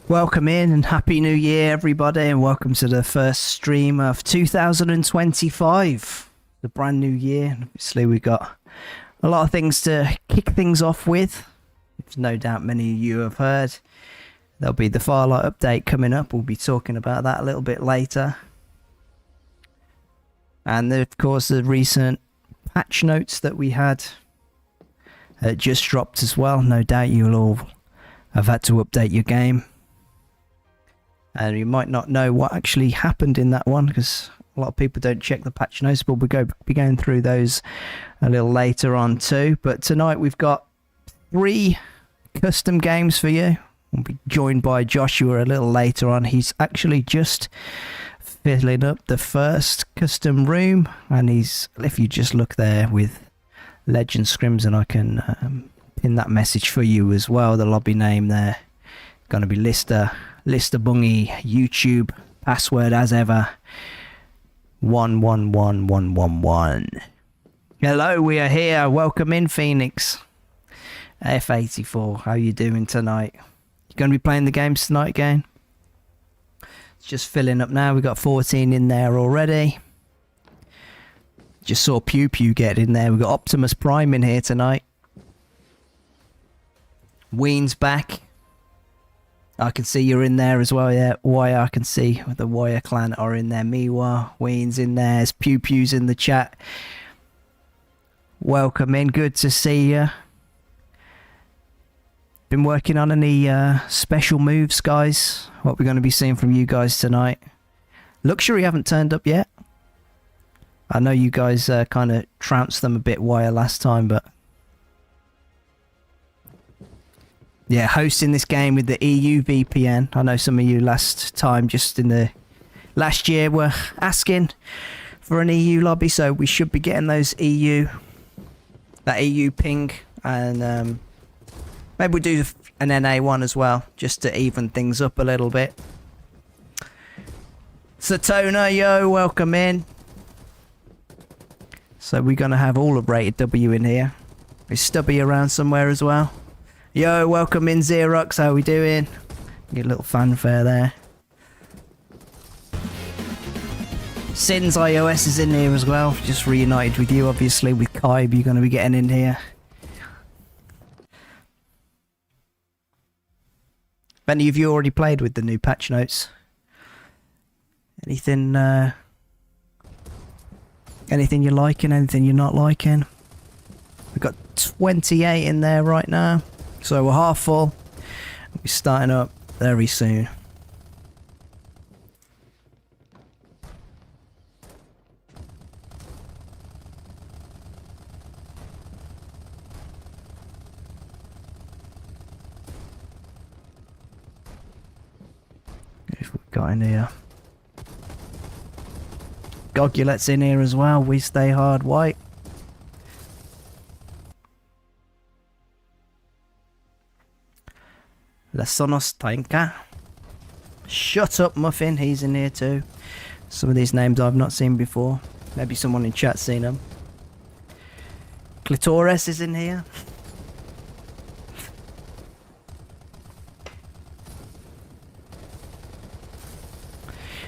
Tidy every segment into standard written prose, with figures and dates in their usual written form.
Welcome in and Happy New Year, everybody, and welcome to the first stream of 2025, the brand new year. Obviously, we've got a lot of things to kick things off with. There's no doubt many of you have heard. There'll be the Farlight update coming up. We'll be talking about that a little bit later. And of course, the recent patch notes that we had just dropped as well. No doubt you'll all have had to update your game. And you might not know what actually happened in that one because a lot of people don't check the patch notes, but we'll be going through those a little later on too. But tonight we've got 3 custom games for you. We'll be joined by Joshua a little later on. He's actually just filling up the first custom room, and he's, if you just look there with Legend Scrims, and I can pin that message for you as well, the lobby name there, going to be ListerBungi, YouTube, password as ever, 111111. Hello, we are here. Welcome in, Phoenix. F84, how you doing tonight? You going to be playing the games tonight again? It's just filling up now. We got 14 in there already. Just saw Pew Pew get in there. We got Optimus Prime in here tonight. Ween's back. I can see you're in there as well, yeah. Wire, I can see the Wire clan are in there. Miwa, Ween's in there. There's Pew Pew's in the chat. Welcome in, good to see you. Been working on any special moves, guys? What we're going to be seeing from you guys tonight? Luxury haven't turned up yet. I know you guys kind of trounced them a bit Wire last time, but yeah, hosting this game with the EU VPN. I know some of you last time, just in the last year, were asking for an EU lobby, so we should be getting those that EU ping, and maybe we'll do an NA one as well, just to even things up a little bit. Satona, yo, welcome in. So we're going to have all of Rated W in here. Is Stubby around somewhere as well? Yo, welcome in, Xerox. How we doing? Get a little fanfare there. Sins iOS is in here as well. Just reunited with you, obviously, with Kaib. You're going to be getting in here. Have any of you already played with the new patch notes? Anything you're liking? Anything you're not liking? We've got 28 in there right now. So we're half full. We're starting up very soon. If we've got in here. Gogulet's in here as well. We stay hard white. Lesonos Tainka. Shut up, Muffin. He's in here too. Some of these names I've not seen before. Maybe someone in chat's seen them. Clitoris is in here.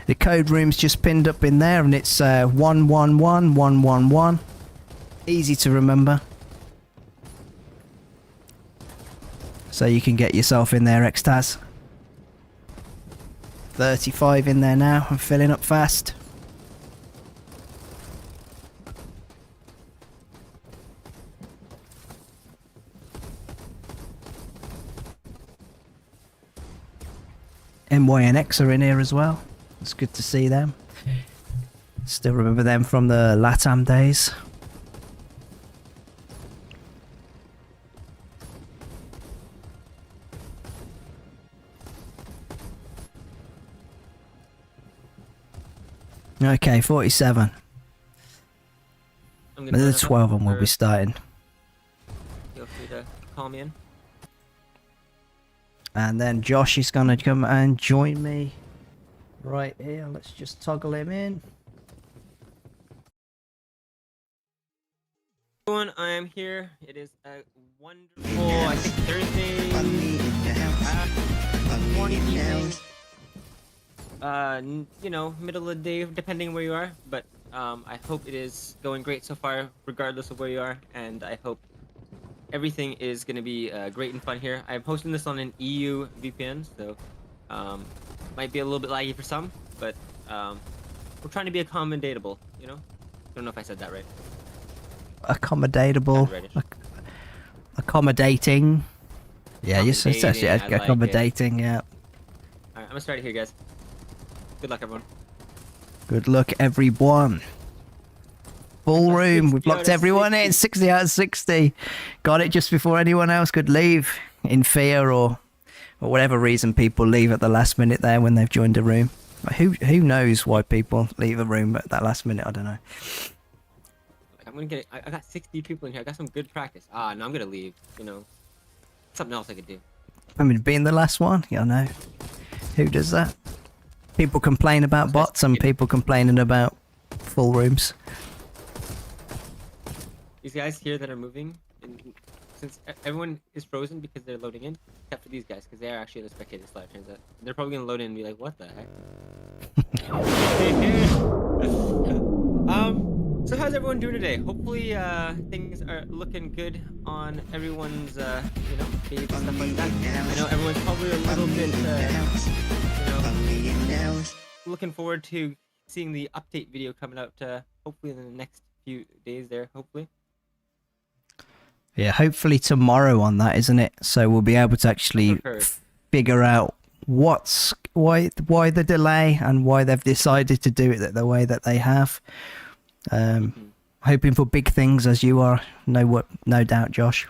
The code room's just pinned up in there, and it's 111111. Easy to remember. So you can get yourself in there, Extaz. 35 in there now. I'm filling up fast. MY and X are in here as well. It's good to see them. Still remember them from the LATAM days. Okay, 47. The 12 of them will be starting. Feel free to call me in. And then Josh is going to come and join me right here. Let's just toggle him in. Everyone, I am here. It is a wonderful, I think Thursday. morning, evening, you know, middle of the day, depending where you are. But I hope it is going great so far, regardless of where you are, and I hope everything is going to be great and fun here. I'm hosting this on an EU VPN, so might be a little bit laggy for some, but we're trying to be accommodatable, you know? Don't know if I said that right. Accommodatable. Accommodating. Yeah, you said accommodating, yeah. Alright, I'm gonna start it here, guys. Good luck, everyone. Good luck, everyone. Full room. We've locked everyone 60. in. 60 out of 60. Got it just before anyone else could leave in fear or whatever reason people leave at the last minute there when they've joined a room. Who knows why people leave a room at that last minute? I don't know. I'm gonna get it. I got 60 people in here. I got some good practice. No, I'm gonna leave. You know, something else I could do. I mean, being the last one, I know. Who does that? People complain about bots and people complaining about full rooms. These guys here that are moving, since everyone is frozen because they're loading in, except for these guys, because they are actually in the spectator slot, turns out. They're probably gonna load in and be like, what the heck? So how's everyone doing today? Hopefully, things are looking good on everyone's, you know, page and stuff like that. I know everyone's probably a little bit, you know, looking forward to seeing the update video coming out, hopefully in the next few days there, hopefully. Yeah, hopefully tomorrow on that, isn't it? So we'll be able to actually figure out why the delay and why they've decided to do it the way that they have. Hoping for big things as you are, no doubt, Josh.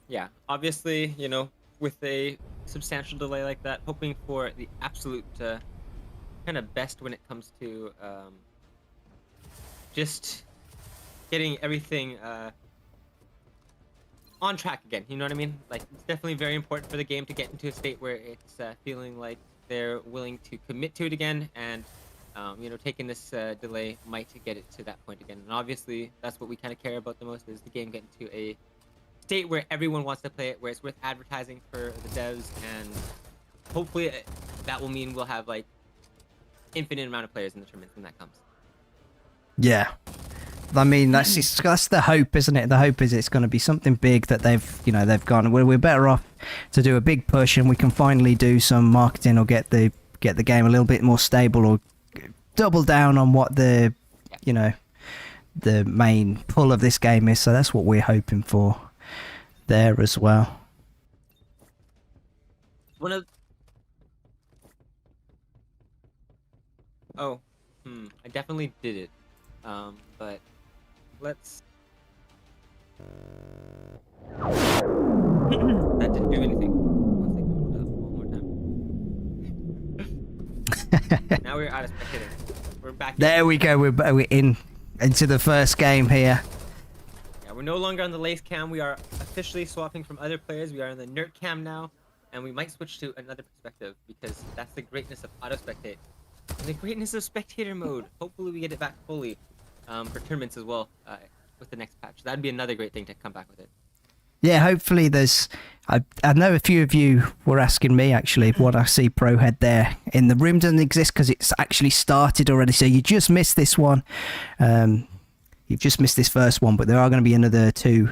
Yeah, obviously, you know, with a substantial delay like that, hoping for the absolute kind of best when it comes to just getting everything on track again, you know what I mean? Like, it's definitely very important for the game to get into a state where it's feeling like they're willing to commit to it again, and you know, taking this delay might get it to that point again. And obviously, that's what we kind of care about the most, is the game getting to a state where everyone wants to play it, where it's worth advertising for the devs, and hopefully that will mean we'll have like infinite amount of players in the tournament when that comes. Yeah. I mean, that's the hope, isn't it? The hope is it's going to be something big that they've gone. We're better off to do a big push, and we can finally do some marketing or get the game a little bit more stable, or double down on what the main pull of this game is. So that's what we're hoping for there as well. I definitely did it, but let's. That didn't do anything. Once they come up one more time. Now we're out of spectating. We're back. There we go. We're into the first game here. Yeah, we're no longer on the lace cam. We are officially swapping from other players. We are in the nerd cam now, and we might switch to another perspective, because that's the greatness of auto spectate and the greatness of spectator mode. Hopefully, we get it back fully for tournaments as well with the next patch. That'd be another great thing to come back with it. Yeah, hopefully there's... I know a few of you were asking me, actually, what I see Pro Head there in the room doesn't exist because it's actually started already. So you just missed this one. You've just missed this first one, but there are going to be another 2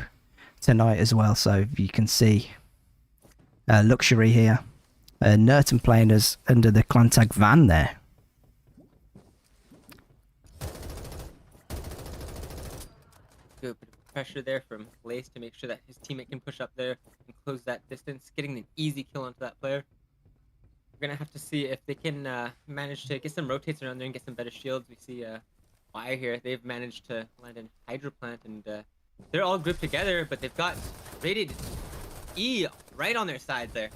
tonight as well. So you can see Luxury here. Nerton playing as under the clan tag Van there. Good bit of pressure there from Lace to make sure that his teammate can push up there and close that distance, getting an easy kill onto that player. We're gonna have to see if they can manage to get some rotates around there and get some better shields. We see Fire here. They've managed to land an Hydro Plant, and they're all grouped together, but they've got rated E right on their side there.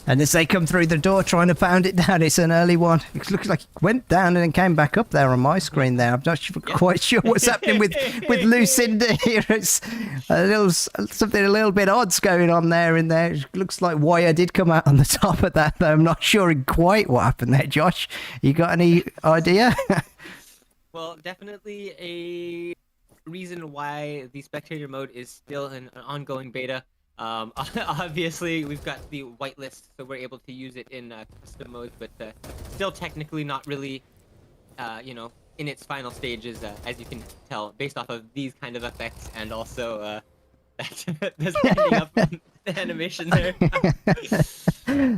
And as they come through the door trying to pound it down, it's an early one. It looks like it went down and then came back up there on my screen there. I'm not quite sure what's happening with Lucinda here. It's something a little bit odd's going on there in there. It looks like Wire did come out on the top of that, though. I'm not sure quite what happened there, Josh. You got any idea? Well, definitely a reason why the spectator mode is still an ongoing beta. Obviously, we've got the whitelist, so we're able to use it in custom modes, but still technically not really, in its final stages, as you can tell, based off of these kind of effects, and also the standing up the animation there.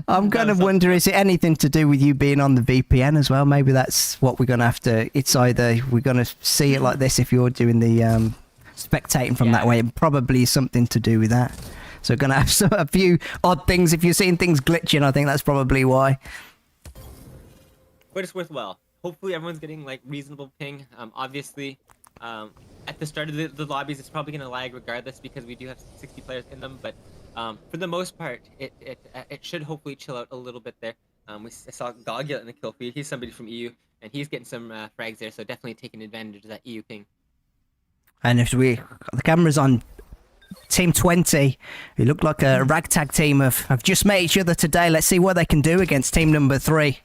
I'm going to wonder, is it anything to do with you being on the VPN as well? Maybe that's what we're going to have to... It's either we're going to see it like this if you're doing the spectating from that way. It probably is something to do with that. So we're going to have a few odd things. If you're seeing things glitching, I think that's probably why. But it's worthwhile. Hopefully everyone's getting like reasonable ping. Obviously, at the start of the lobbies, it's probably going to lag regardless because we do have 60 players in them. But for the most part, it should hopefully chill out a little bit there. I saw Goggle in the kill feed. He's somebody from EU, and he's getting some frags there. So definitely taking advantage of that EU ping. And if the camera's on Team 20, who look like a ragtag team, have just met each other today. Let's see what they can do against team number 3.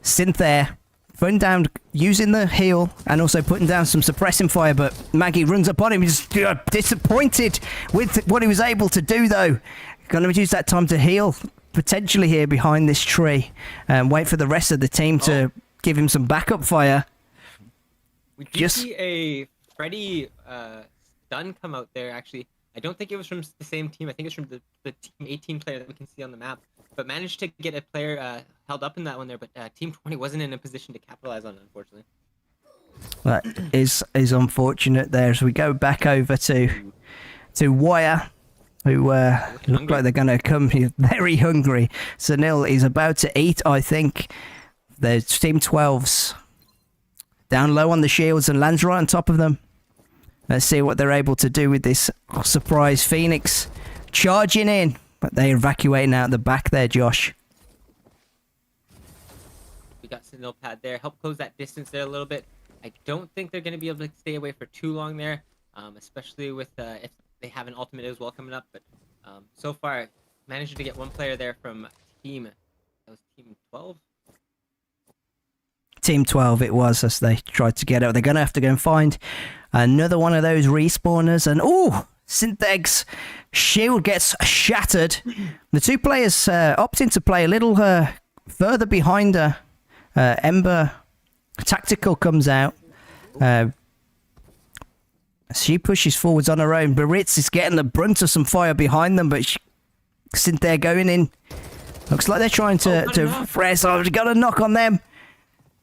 Synth throwing down, using the heal, and also putting down some suppressing fire, but Maggie runs up on him. He's disappointed with what he was able to do, though. Going to use that time to heal, potentially here behind this tree, and wait for the rest of the team to give him some backup fire. We did see a Freddy stun come out there, actually. I don't think it was from the same team. I think it's from the Team 18 player that we can see on the map. But managed to get a player held up in that one there, but Team 20 wasn't in a position to capitalize on it, unfortunately. That is unfortunate there. As we go back over to Wire, who look like they're going to come here very hungry. Sunil is about to eat, I think. There's Team 12's down low on the shields and lands right on top of them. Let's see what they're able to do with this surprise Phoenix charging in. But they're evacuating out the back there, Josh. We got Signal Pad there. Help close that distance there a little bit. I don't think they're going to be able to stay away for too long there, especially with if they have an ultimate as well coming up. But so far, managed to get one player there from Team 12? Team 12 it was, as they tried to get out. They're going to have to go and find another one of those respawners. And, Syntheg's shield gets shattered. The two players opting to play a little further behind her. Ember Tactical comes out. She pushes forwards on her own. Baritz is getting the brunt of some fire behind them, but Syntheg going in. Looks like they're trying to press. Got a knock on them.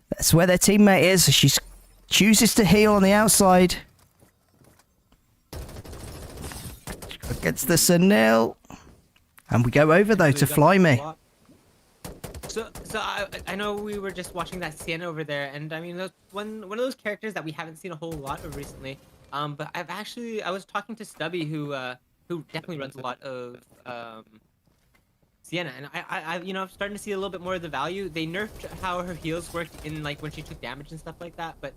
That's where their teammate is. She chooses to heal on the outside. Against the Sunil. And we go over, though, to Fly Me. So I know we were just watching that Sienna over there, and I mean, one of those characters that we haven't seen a whole lot of recently. But I was talking to Stubby, who definitely runs a lot of Sienna, and I'm starting to see a little bit more of the value. They nerfed how her heals worked in like when she took damage and stuff like that, but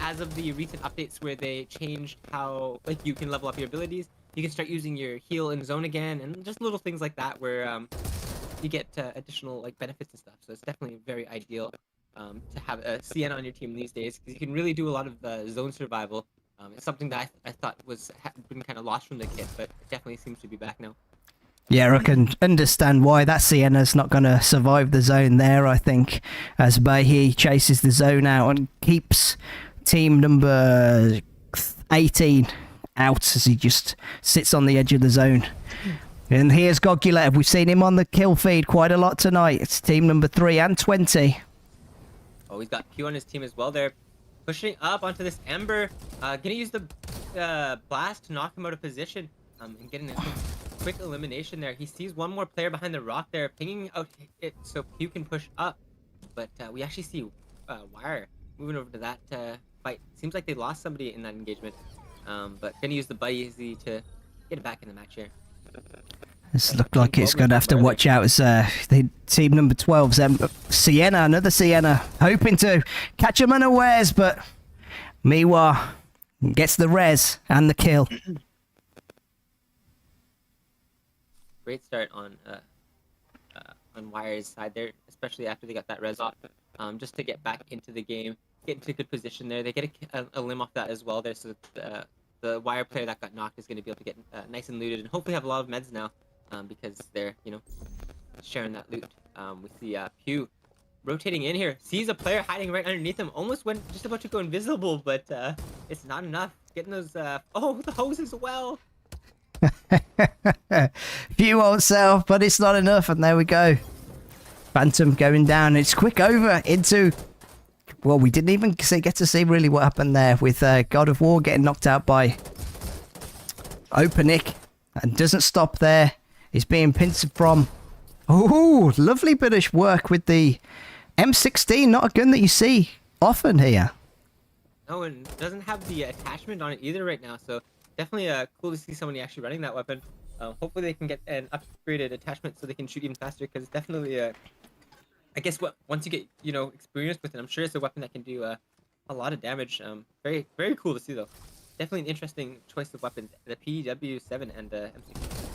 as of the recent updates where they changed how like you can level up your abilities, you can start using your heal in zone again, and just little things like that where you get additional like benefits and stuff. So it's definitely very ideal to have a Sienna on your team these days, because you can really do a lot of zone survival. It's something that I thought had been kind of lost from the kit, but it definitely seems to be back now. Yeah, I can understand why that Sienna's not going to survive the zone there, I think, as Bahi chases the zone out and keeps team number 18 out as he just sits on the edge of the zone. And here's Gogulev. We've seen him on the kill feed quite a lot tonight. It's team number 3 and 20. Oh, he's got Q on his team as well there. Pushing up onto this Ember. Gonna use the blast to knock him out of position. And getting a quick elimination there. He sees one more player behind the rock there, pinging out it so Q can push up. But we actually see Wire moving over to that fight. Seems like they lost somebody in that engagement. But gonna use the Bayeezy to get it back in the match here. This looked like it's going to have to watch out as the team number 12's Sienna, another Sienna, hoping to catch him unawares, but Miwa gets the res and the kill. Great start on Wire's side there, especially after they got that res off, just to get back into the game, get into good position there. They get a limb off that as well there, so the wire player that got knocked is going to be able to get nice and looted, and hopefully have a lot of meds now, because they're sharing that loot. We see Pew rotating in here, sees a player hiding right underneath him, almost went just about to go invisible, but it's not enough. Getting those oh, the hose as well. Pew won't sell, but it's not enough, and there we go. Phantom going down. It's quick over into... Well, we didn't even get to see really what happened there with God of War getting knocked out by Openik, and doesn't stop there. He's being pinched from... Oh, lovely bit of work with the M16, not a gun that you see often here. No, and doesn't have the attachment on it either right now, so definitely cool to see somebody actually running that weapon. Hopefully they can get an upgraded attachment so they can shoot even faster, because it's definitely I guess once you get experience with it, I'm sure it's a weapon that can do a lot of damage. Very very cool to see though. Definitely an interesting choice of weapons, the PW7 and the M16.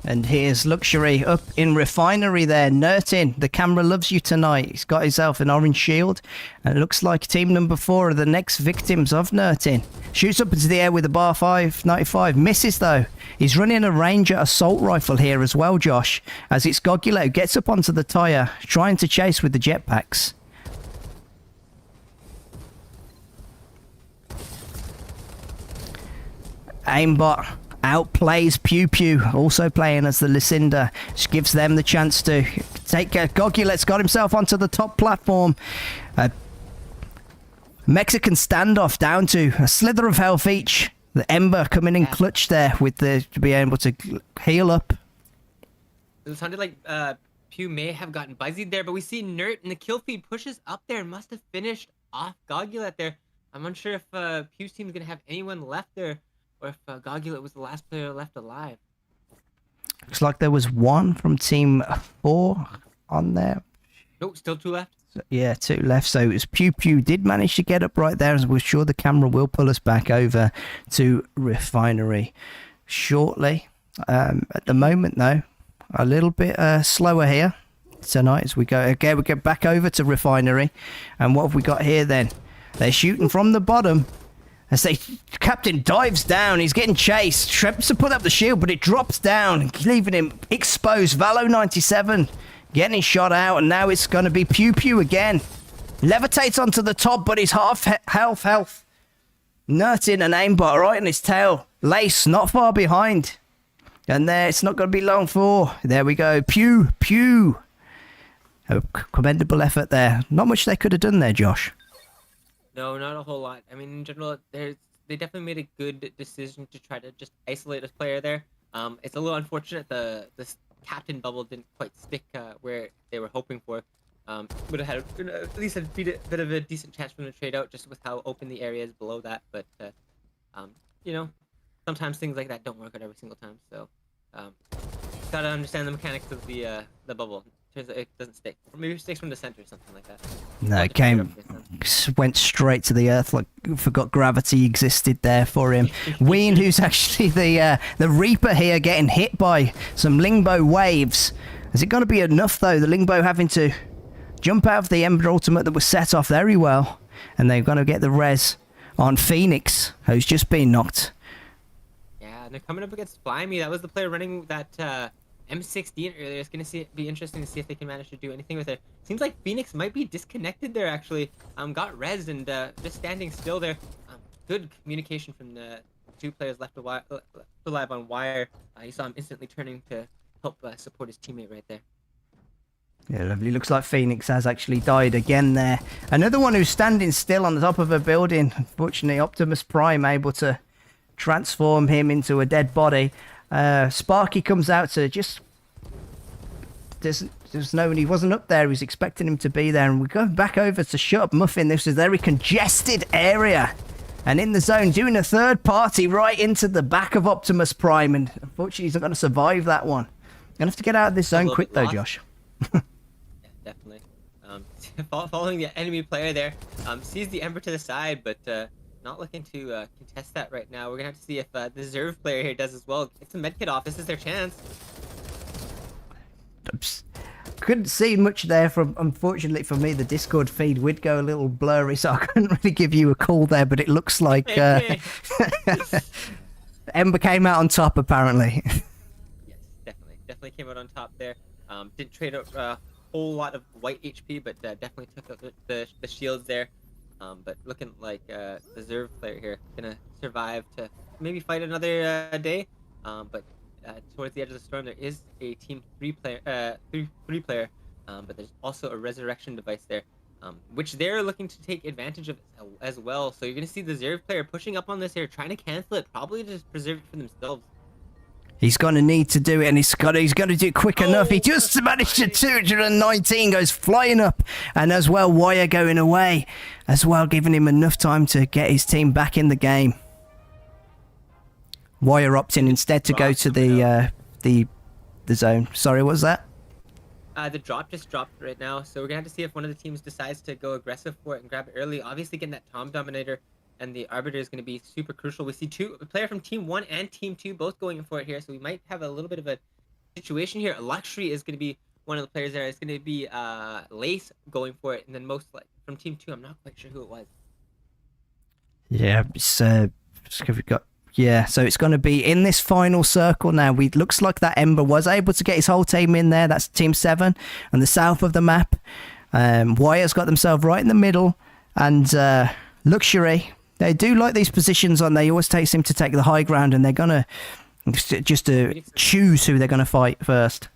And here's Luxury up in Refinery there. Nertin, the camera loves you tonight. He's got himself an orange shield. And it looks like team number 4 are the next victims of Nertin. Shoots up into the air with a bar 595. Misses though. He's running a Ranger assault rifle here as well, Josh. As it's Gogula who gets up onto the tyre, trying to chase with the jetpacks. Aimbot outplays Pew Pew, also playing as the Lucinda. She gives them the chance to take Gogulet's got himself onto the top platform. Mexican standoff down to a slither of health each. The Ember coming in clutch there with to be able to heal up. It sounded like Pew may have gotten buzzied there, but we see Nert and the kill feed pushes up there and must have finished off Gogulet there. I'm unsure if Pew's team is going to have anyone left there, or if Gogulet was the last player left alive. Looks like there was one from team 4 on there. Nope, still 2 left. So, yeah, 2 left. So it was Pew Pew did manage to get up right there, as we're sure the camera will pull us back over to Refinery shortly. At the moment, though, a little bit slower here tonight as we go. Again, we get back over to Refinery. And what have we got here then? They're shooting from the bottom. As Captain dives down, he's getting chased. Attempts to put up the shield, but it drops down, leaving him exposed. Valo 97 getting shot out, and now it's going to be Pew Pew again. Levitates onto the top, but he's half health. Nertin and aimbot right in his tail. Lace not far behind. And there, it's not going to be long for. There we go. Pew Pew. A commendable effort there. Not much they could have done there, Josh. No, not a whole lot. I mean, in general, they definitely made a good decision to try to just isolate a player there. It's a little unfortunate this captain bubble didn't quite stick where they were hoping for. Would have had at least a bit of a decent chance from the trade out, just with how open the area is below that. But sometimes things like that don't work out every single time. So gotta understand the mechanics of the bubble. Turns out it doesn't stick. Or maybe it sticks from the center or something like that. No, it went straight to the earth, like forgot gravity existed there for him. Ween, who's actually the Reaper here, getting hit by some Lingbo waves. Is it going to be enough though? The Lingbo having to jump out of the Ember ultimate that was set off very well, and they're going to get the res on Phoenix, who's just been knocked. Yeah, and they're coming up against Flyme. That was the player running that M16 earlier. It's going to be interesting to see if they can manage to do anything with it. Seems like Phoenix might be disconnected there, actually. Got res and just standing still there. Good communication from the 2 players left alive on wire. You saw him instantly turning to help support his teammate right there. Yeah, lovely. Looks like Phoenix has actually died again there. Another one who's standing still on the top of a building. Unfortunately, Optimus Prime able to transform him into a dead body. Sparky comes out to just... There's no one. He wasn't up there. He was expecting him to be there. And we go back over to Shut Up Muffin. This is a very congested area. And in the zone, doing a third party right into the back of Optimus Prime. And unfortunately, he's not going to survive that one. Going to have to get out of this zone quick though, Josh. Yeah, definitely. Following the enemy player there. Sees the Ember to the side, but not looking to contest that right now. We're going to have to see if the Zerv player here does as well. Get some medkit off. This is their chance. couldn't see much there from, unfortunately for me, the Discord feed would go a little blurry, so I couldn't really give you a call there, but it looks like Ember came out on top, apparently. Yes, definitely came out on top there. Didn't trade a whole lot of white HP, but definitely took out the shields there. But looking like the Zerv player here gonna survive to maybe fight another day. But towards the edge of the storm, there is a team three player, but there's also a resurrection device there, which they're looking to take advantage of as well. So you're gonna see the Zerv player pushing up on this here, trying to cancel it, probably to just preserve it for themselves. He's going to need to do it, and he's got to do it quick enough. He just managed to 219, goes flying up, and as well, Wire going away, as well, giving him enough time to get his team back in the game. Wire opting instead to go to the zone. Sorry, what was that? The drop just dropped right now, so we're gonna have to see if one of the teams decides to go aggressive for it and grab it early. Obviously, getting that Tom Dominator and the Arbiter is going to be super crucial. We see a player from Team 1 and Team 2 both going in for it here, so we might have a little bit of a situation here. Luxury is going to be one of the players there. It's going to be Lace going for it, and then most like from Team 2, I'm not quite sure who it was. Yeah, so it's going to be in this final circle now. Looks like that Ember was able to get his whole team in there. That's Team 7 on the south of the map. Wire's got themselves right in the middle, and Luxury. They do like these positions on. They always seem to take the high ground, and they're gonna just choose who they're gonna fight first.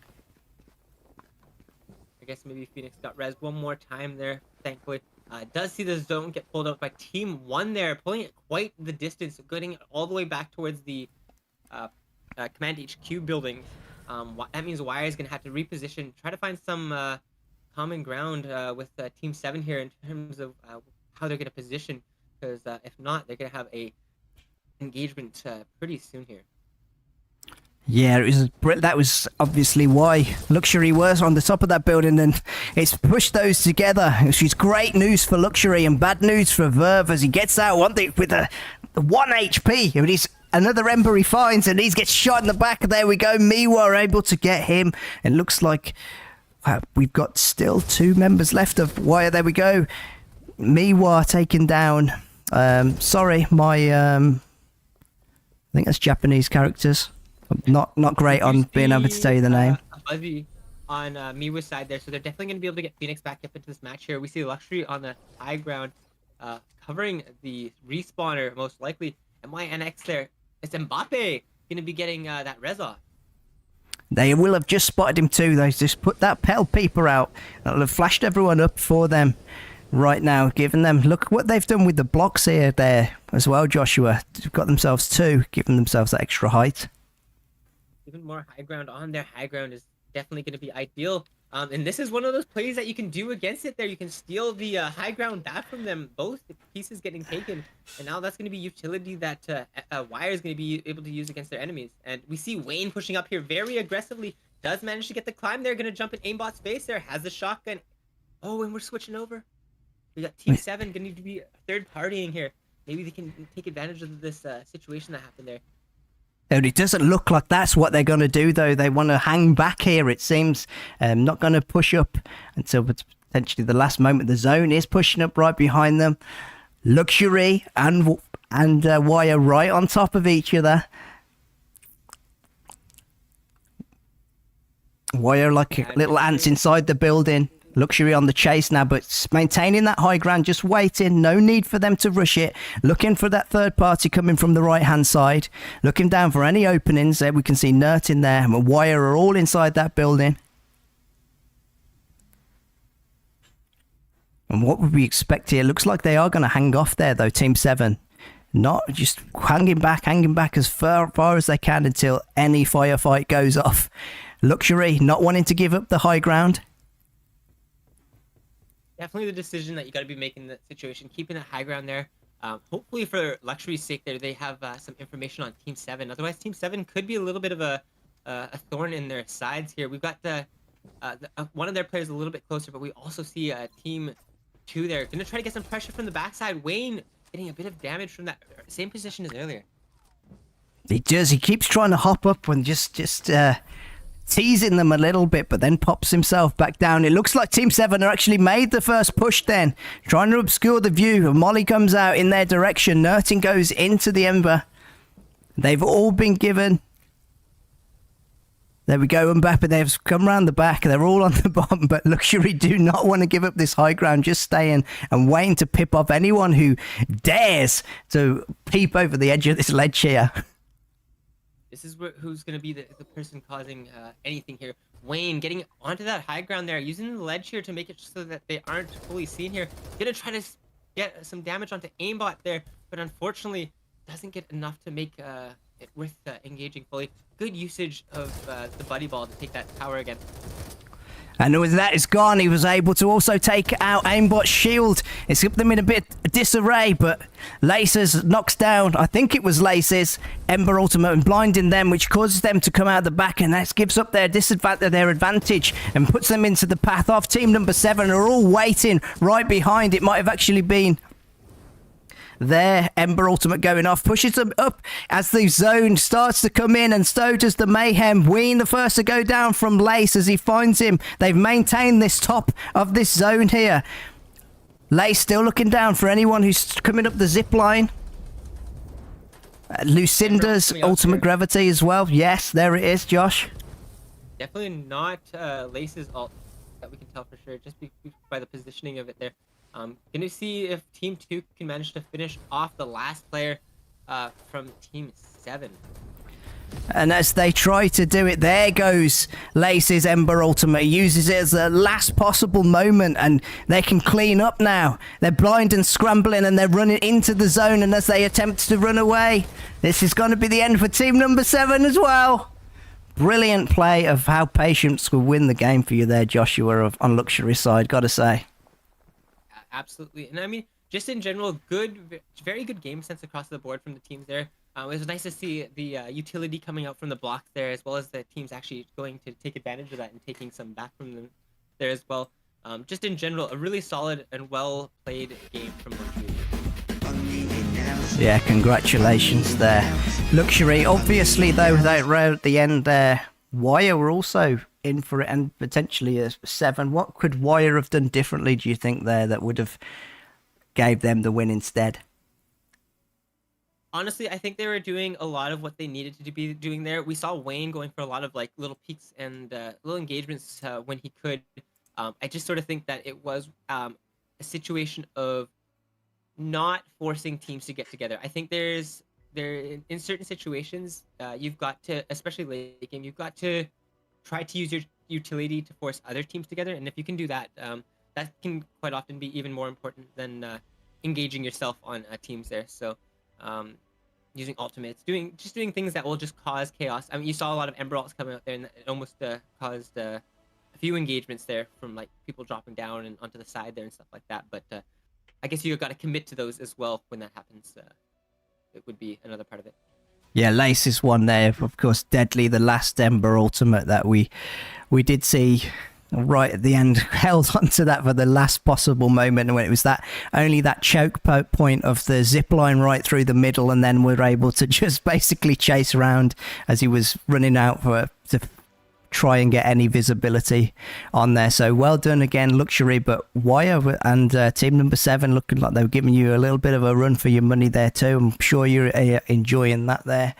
I guess maybe Phoenix got res one more time there. Thankfully, does see the zone get pulled out by Team 1 there, pulling it quite the distance, getting it all the way back towards the Command HQ building. That means Wire is gonna have to reposition, try to find some common ground with Team 7 here in terms of how they're gonna position. Because if not, they're going to have a engagement pretty soon here. Yeah, that was obviously why Luxury was on the top of that building, and it's pushed those together. Which is great news for Luxury and bad news for Verve as he gets out with a 1 HP. And he's another Ember he finds, and he gets shot in the back. There we go. Miwa are able to get him. It looks like we've got still 2 members left of Wire. There we go. Miwa taken down. Sorry, I think that's Japanese characters. I'm not great on being able to tell you the name. Buzzy on Miwa's side there, so they're definitely going to be able to get Phoenix back up into this match here. We see Luxury on the high ground, covering the respawner most likely. And my NX there, it's Mbappe going to be getting that res off. They will have just spotted him too. They just put that Pale Peeper out. That'll have flashed everyone up for them. Right now, giving them, look what they've done with the blocks here there as well, Joshua. They've got themselves 2, giving themselves that extra height. Even more high ground on their high ground is definitely going to be ideal. And this is one of those plays that you can do against it there. You can steal the high ground back from them, both pieces getting taken. And now that's going to be utility that Wire is going to be able to use against their enemies. And we see Wayne pushing up here very aggressively. Does manage to get the climb there. Going to jump in aimbot's face there. Has the shotgun. Oh, and we're switching over. We got Team 7 going to need to be third partying here. Maybe they can take advantage of this situation that happened there. And it doesn't look like that's what they're going to do, though. They want to hang back here, it seems. Not going to push up until potentially the last moment. The zone is pushing up right behind them. Luxury and Wire right on top of each other. Wire like little ants inside the building. Luxury on the chase now, but maintaining that high ground, just waiting. No need for them to rush it. Looking for that third party coming from the right-hand side. Looking down for any openings. There we can see Nert in there. And Wire are all inside that building. And what would we expect here? Looks like they are going to hang off there, though, Team 7. Not just hanging back as far as they can until any firefight goes off. Luxury not wanting to give up the high ground. Definitely the decision that you got to be making in that situation, keeping that high ground there. Hopefully for Luxury's sake there, they have some information on Team 7. Otherwise, Team 7 could be a little bit of a thorn in their sides here. We've got one of their players a little bit closer, but we also see Team 2 there. Going to try to get some pressure from the backside. Wayne getting a bit of damage from that same position as earlier. He does. He keeps trying to hop up and just teasing them a little bit, but then pops himself back down. It looks like Team 7 are actually made the first push then, trying to obscure the view. Molly comes out in their direction. Nerting goes into the Ember. They've all been given... There we go, Mbappe, they've come round the back. They're all on the bottom, but Luxury do not want to give up this high ground, just staying and waiting to pip off anyone who dares to peep over the edge of this ledge here. This is who's going to be the person causing anything here. Wayne getting onto that high ground there, using the ledge here to make it so that they aren't fully seen here. Going to try to get some damage onto aimbot there, but unfortunately doesn't get enough to make it worth engaging fully. Good usage of the buddy ball to take that tower again. And with that is gone, he was able to also take out aimbot's shield. It's kept them in a bit of disarray, but Laces knocks down, I think it was Laces, Ember Ultimate, and blinding them, which causes them to come out the back, and that gives up their advantage and puts them into the path of Team number 7, are all waiting right behind. It might have actually been there. Ember Ultimate going off, pushes them up as the zone starts to come in, and so does the Mayhem. Ween the first to go down from Lace as he finds him. They've maintained this top of this zone here. Lace still looking down for anyone who's coming up the zip line. Lucinda's ultimate gravity as well. Yes, there it is, Josh. Definitely not Lace's ult that we can tell for sure, just by the positioning of it there. Gonna see if Team 2 can manage to finish off the last player from Team 7. And as they try to do it, there goes Lace's Ember Ultimate. He uses it as the last possible moment, and they can clean up now. They're blind and scrambling, and they're running into the zone, and as they attempt to run away, this is going to be the end for Team number 7 as well. Brilliant play of how Patience will win the game for you there, Joshua, on Luxury side, gotta say. Absolutely. And I mean, just in general, very good game sense across the board from the teams there. It was nice to see the utility coming out from the blocks there, as well as the teams actually going to take advantage of that and taking some back from them there as well. Just in general, a really solid and well played game from Luxury. Yeah, congratulations there. Luxury, obviously, though, at the end there, Wire were also in for it, and potentially a 7. What could Wire have done differently, do you think, there, that would have gave them the win instead? Honestly, I think they were doing a lot of what they needed to be doing there. We saw Wayne going for a lot of like little peaks and little engagements when he could. I just sort of think that it was a situation of not forcing teams to get together. I think in certain situations, you've got to, especially late game, you've got to try to use your utility to force other teams together. And if you can do that, that can quite often be even more important than engaging yourself on teams there. So using ultimates, doing things that will just cause chaos. I mean, you saw a lot of Ember ults coming out there, and it almost caused a few engagements there from like people dropping down and onto the side there and stuff like that. But I guess you've got to commit to those as well when that happens. It would be another part of it. Yeah, Lace is one there. Of course, Deadly, the last Ember Ultimate that we did see right at the end, held on to that for the last possible moment when it was only that choke point of the zip line right through the middle, and then we're able to just basically chase around as he was running out to try and get any visibility on there. So well done again, Luxury. But Wire and team number 7 looking like they were giving you a little bit of a run for your money there too. I'm sure you're enjoying that there.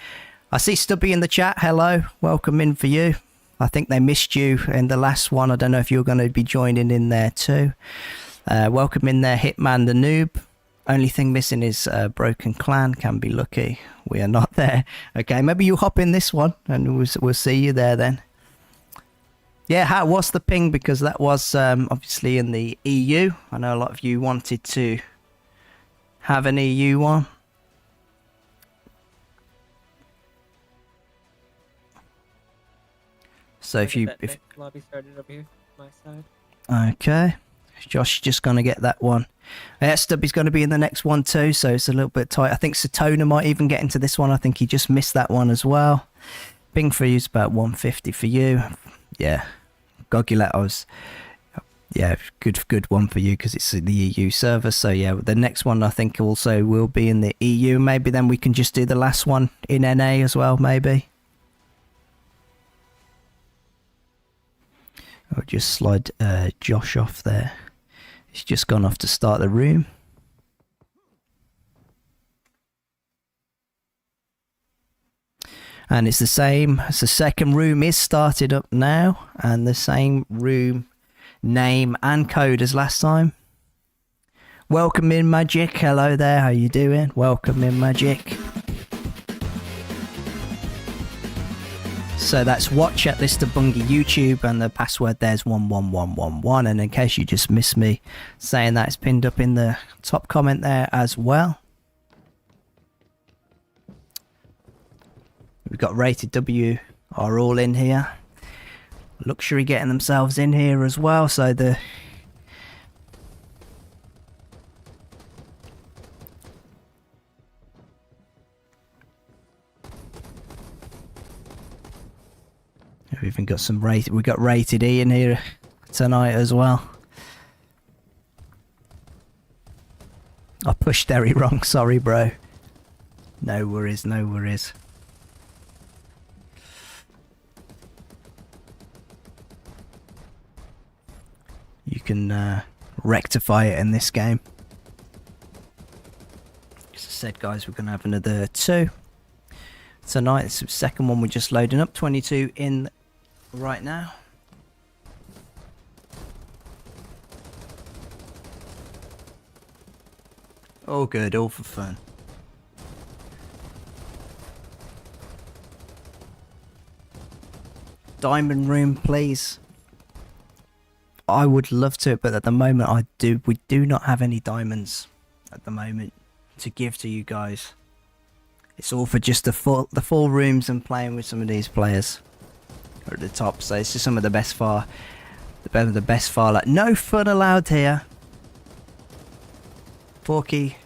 I see Stubby in the chat. Hello, welcome in for you. I think they missed you in the last one. I don't know if you're going to be joining in there too. Welcome in there, Hitman the Noob. Only thing missing is Broken Clan. Can be lucky. We are not there. Okay, maybe you hop in this one and we'll see you there then. Yeah, what's the ping? Because that was obviously in the EU. I know a lot of you wanted to have an EU one. So if lobby started over here, my side. Okay, Josh just gonna get that one. Yeah, Stubby's gonna be in the next one too, so it's a little bit tight. I think Satona might even get into this one. I think he just missed that one as well. Ping for you is about 150 for you. Yeah, Gogulet, yeah, good one for you because it's the EU server. So yeah, the next one I think also will be in the EU. Maybe then we can just do the last one in NA as well, maybe. I'll just slide Josh off there. He's just gone off to start the room. And it's the same. So the second room is started up now, and the same room name and code as last time. Welcome in, Magic. Hello there. How you doing? Welcome in, Magic. So that's watch at ListerBungi YouTube, and the password there's 11111. And in case you just missed me saying that, it's pinned up in the top comment there as well. We've got Rated W are all in here. Luxury getting themselves in here as well. So the we've even got some rated. We got Rated E in here tonight as well. I pushed Derry wrong. Sorry, bro. No worries. No worries. You can rectify it in this game. As I said, guys, we're going to have another 2 tonight. It's the second one we're just loading up. 22 in right now. All good, all for fun. Diamond room, please. I would love to, but at the moment we do not have any diamonds at the moment to give to you guys. It's all for just the full rooms and playing with some of these players at the top. So it's just some of the best Farlight. No fun allowed here. Porky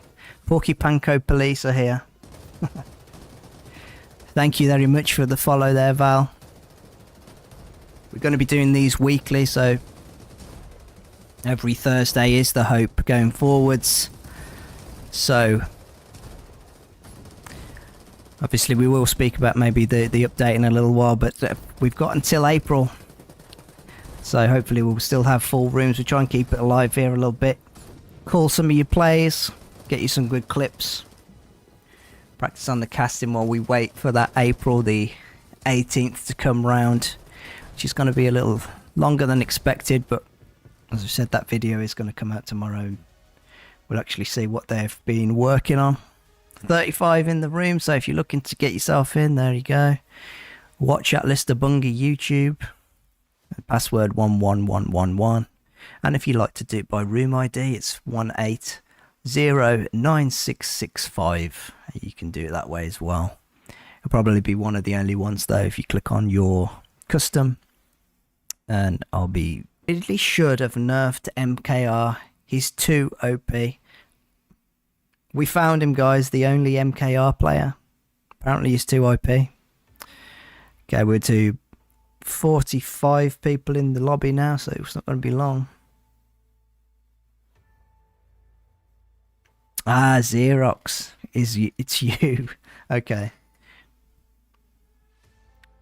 Panko police are here. Thank you very much for the follow there, Val. We're going to be doing these weekly, so every Thursday is the hope going forwards. So obviously we will speak about maybe the update in a little while, but we've got until April, so hopefully we'll still have full rooms. We try and keep it alive here a little bit, call some of your players, get you some good clips, practice on the casting while we wait for that April the 18th to come round, which is going to be a little longer than expected, but as I said, that video is going to come out tomorrow. We'll actually see what they've been working on. 35 in the room, so if you're looking to get yourself in, there you go. Watch at ListerBungi YouTube. Password 11111. And if you like to do it by room ID, it's 1809665. You can do it that way as well. It'll probably be one of the only ones though if you click on your custom. And I'll be... Really should have nerfed MKR. He's too OP. We found him, guys, the only MKR player. Apparently he's too OP. Okay, we're to 45 people in the lobby now, so it's not going to be long. Ah, Xerox. It's you. Okay.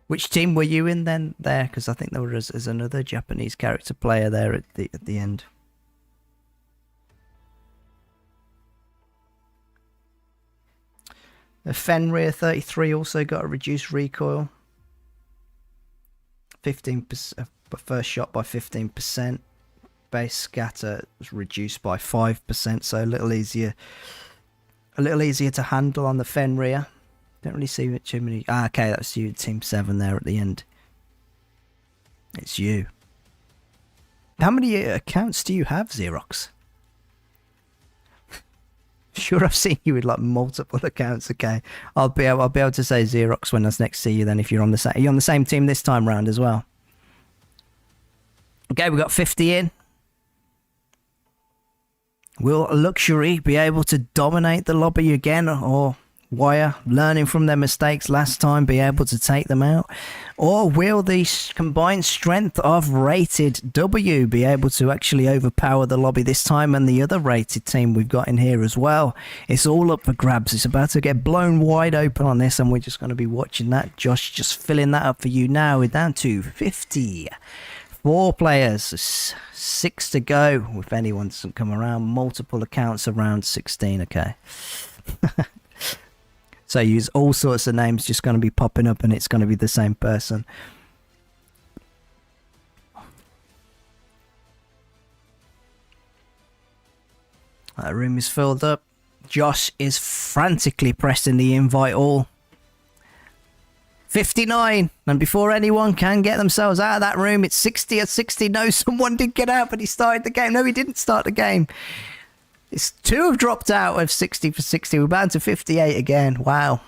Which team were you in then there? Because I think there was another Japanese character player there at the end. The Fenrir 33 also got a reduced recoil. 15%, first shot by 15%. Base scatter was reduced by 5%, so a little easier to handle on the Fenrir. Don't really see too many. Ah, okay, that's you, Team 7 there at the end. It's you. How many accounts do you have, Xerox? Sure, I've seen you with like multiple accounts. Okay, I'll be able to say Xerox when I next see you. Then, if you're on the same team this time round as well. Okay, we got 50 in. Will Luxury be able to dominate the lobby again, or Wire, learning from their mistakes last time, be able to take them out? Or will the combined strength of Rated W be able to actually overpower the lobby this time and the other Rated team we've got in here as well? It's all up for grabs. It's about to get blown wide open on this, and we're just going to be watching that. Josh just filling that up for you now. We're down to 50. 4 players, 6 to go if anyone doesn't come around. Multiple accounts around 16, okay. So use all sorts of names just going to be popping up and it's going to be the same person. That room is filled up. Josh is frantically pressing the invite all. 59, and before anyone can get themselves out of that room, it's 60 or 60. No, someone did get out, but he started the game. No, he didn't start the game. It's 2 have dropped out of 60 for 60. We're bound to 58 again. Wow.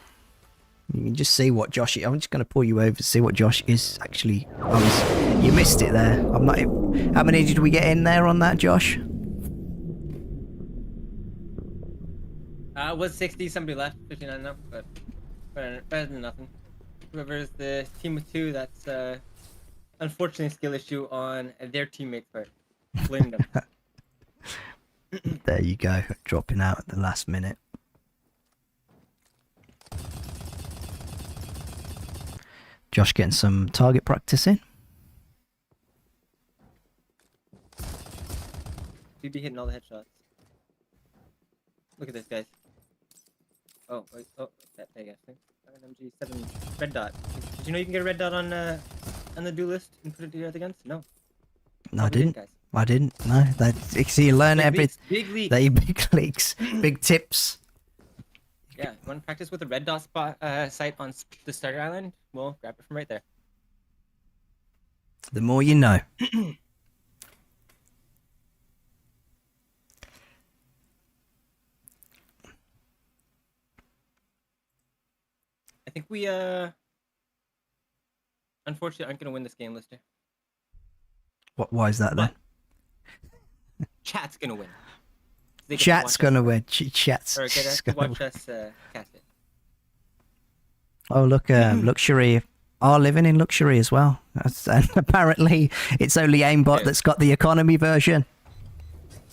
You can just see what Josh is. I'm just going to pull you over to see what Josh is actually. Oh, you missed it there. I'm not. How many did we get in there on that, Josh? It was 60. Somebody left. 59 now, but better than nothing. Whoever's the team with 2, that's unfortunately a skill issue on their teammates' part. Blame them. There you go, dropping out at the last minute. Josh getting some target practice in. You'd be hitting all the headshots. Look at this, guys. Oh, wait, oh, that big ass thing. MG7 red dot. Did you know you can get a red dot on the duel list and put it to your other guns? No. No, I didn't. I didn't. No, so you learn everything. Big leaks. They big leaks, big tips. Yeah, want to practice with a red dot spot site on the starter island? Well, grab it from right there. The more you know. I think we unfortunately aren't gonna win this game, Lister. Why is that then? Chat's gonna win. Chat's gonna win. Chat's or get to watch us cast it. Oh look, luxury are living in luxury as well. And apparently it's only aimbot that's got the economy version.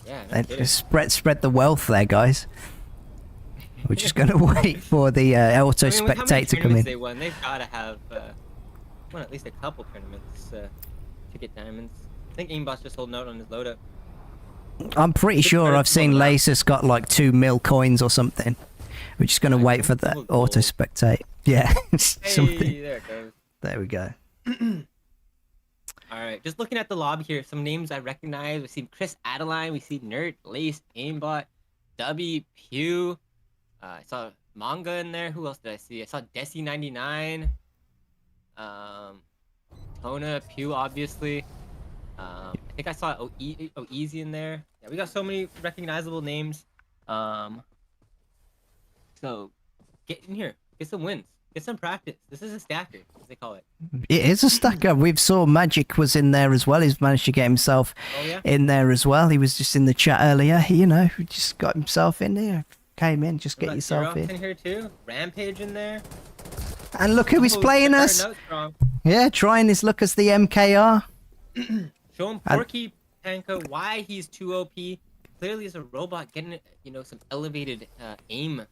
Yeah, no kidding. Spread the wealth there, guys. We're just gonna wait for the auto spectate to come in. They won. They've got to have won at least a couple tournaments to get diamonds. I think aimbot's just holding out on his loadout. I'm pretty sure I've seen Lacer's got like 2 mil coins or something. We're just gonna wait for the auto spectate. Yeah, something. Hey, there it goes. There we go. All right, just looking at the lobby here, some names I recognize. We've seen Chris Adeline, we see Nerd, Lace, aimbot, W, Pew. I saw Manga in there. Who else did I see? I saw Desi99. Tona, Pew, obviously. I think I saw Easy in there. Yeah, we got so many recognizable names. So get in here, get some wins, get some practice. This is a stacker, as they call it. It is a stacker. We saw Magic was in there as well. He's managed to get himself in there as well. He was just in the chat earlier. You know, he just got himself in there. Came in, just get yourself in here too. Rampage in there. And look who he's playing us. Yeah, trying his luck as the MKR. Show him Porky Panka why he's too OP. Clearly, as a robot, getting some elevated aim.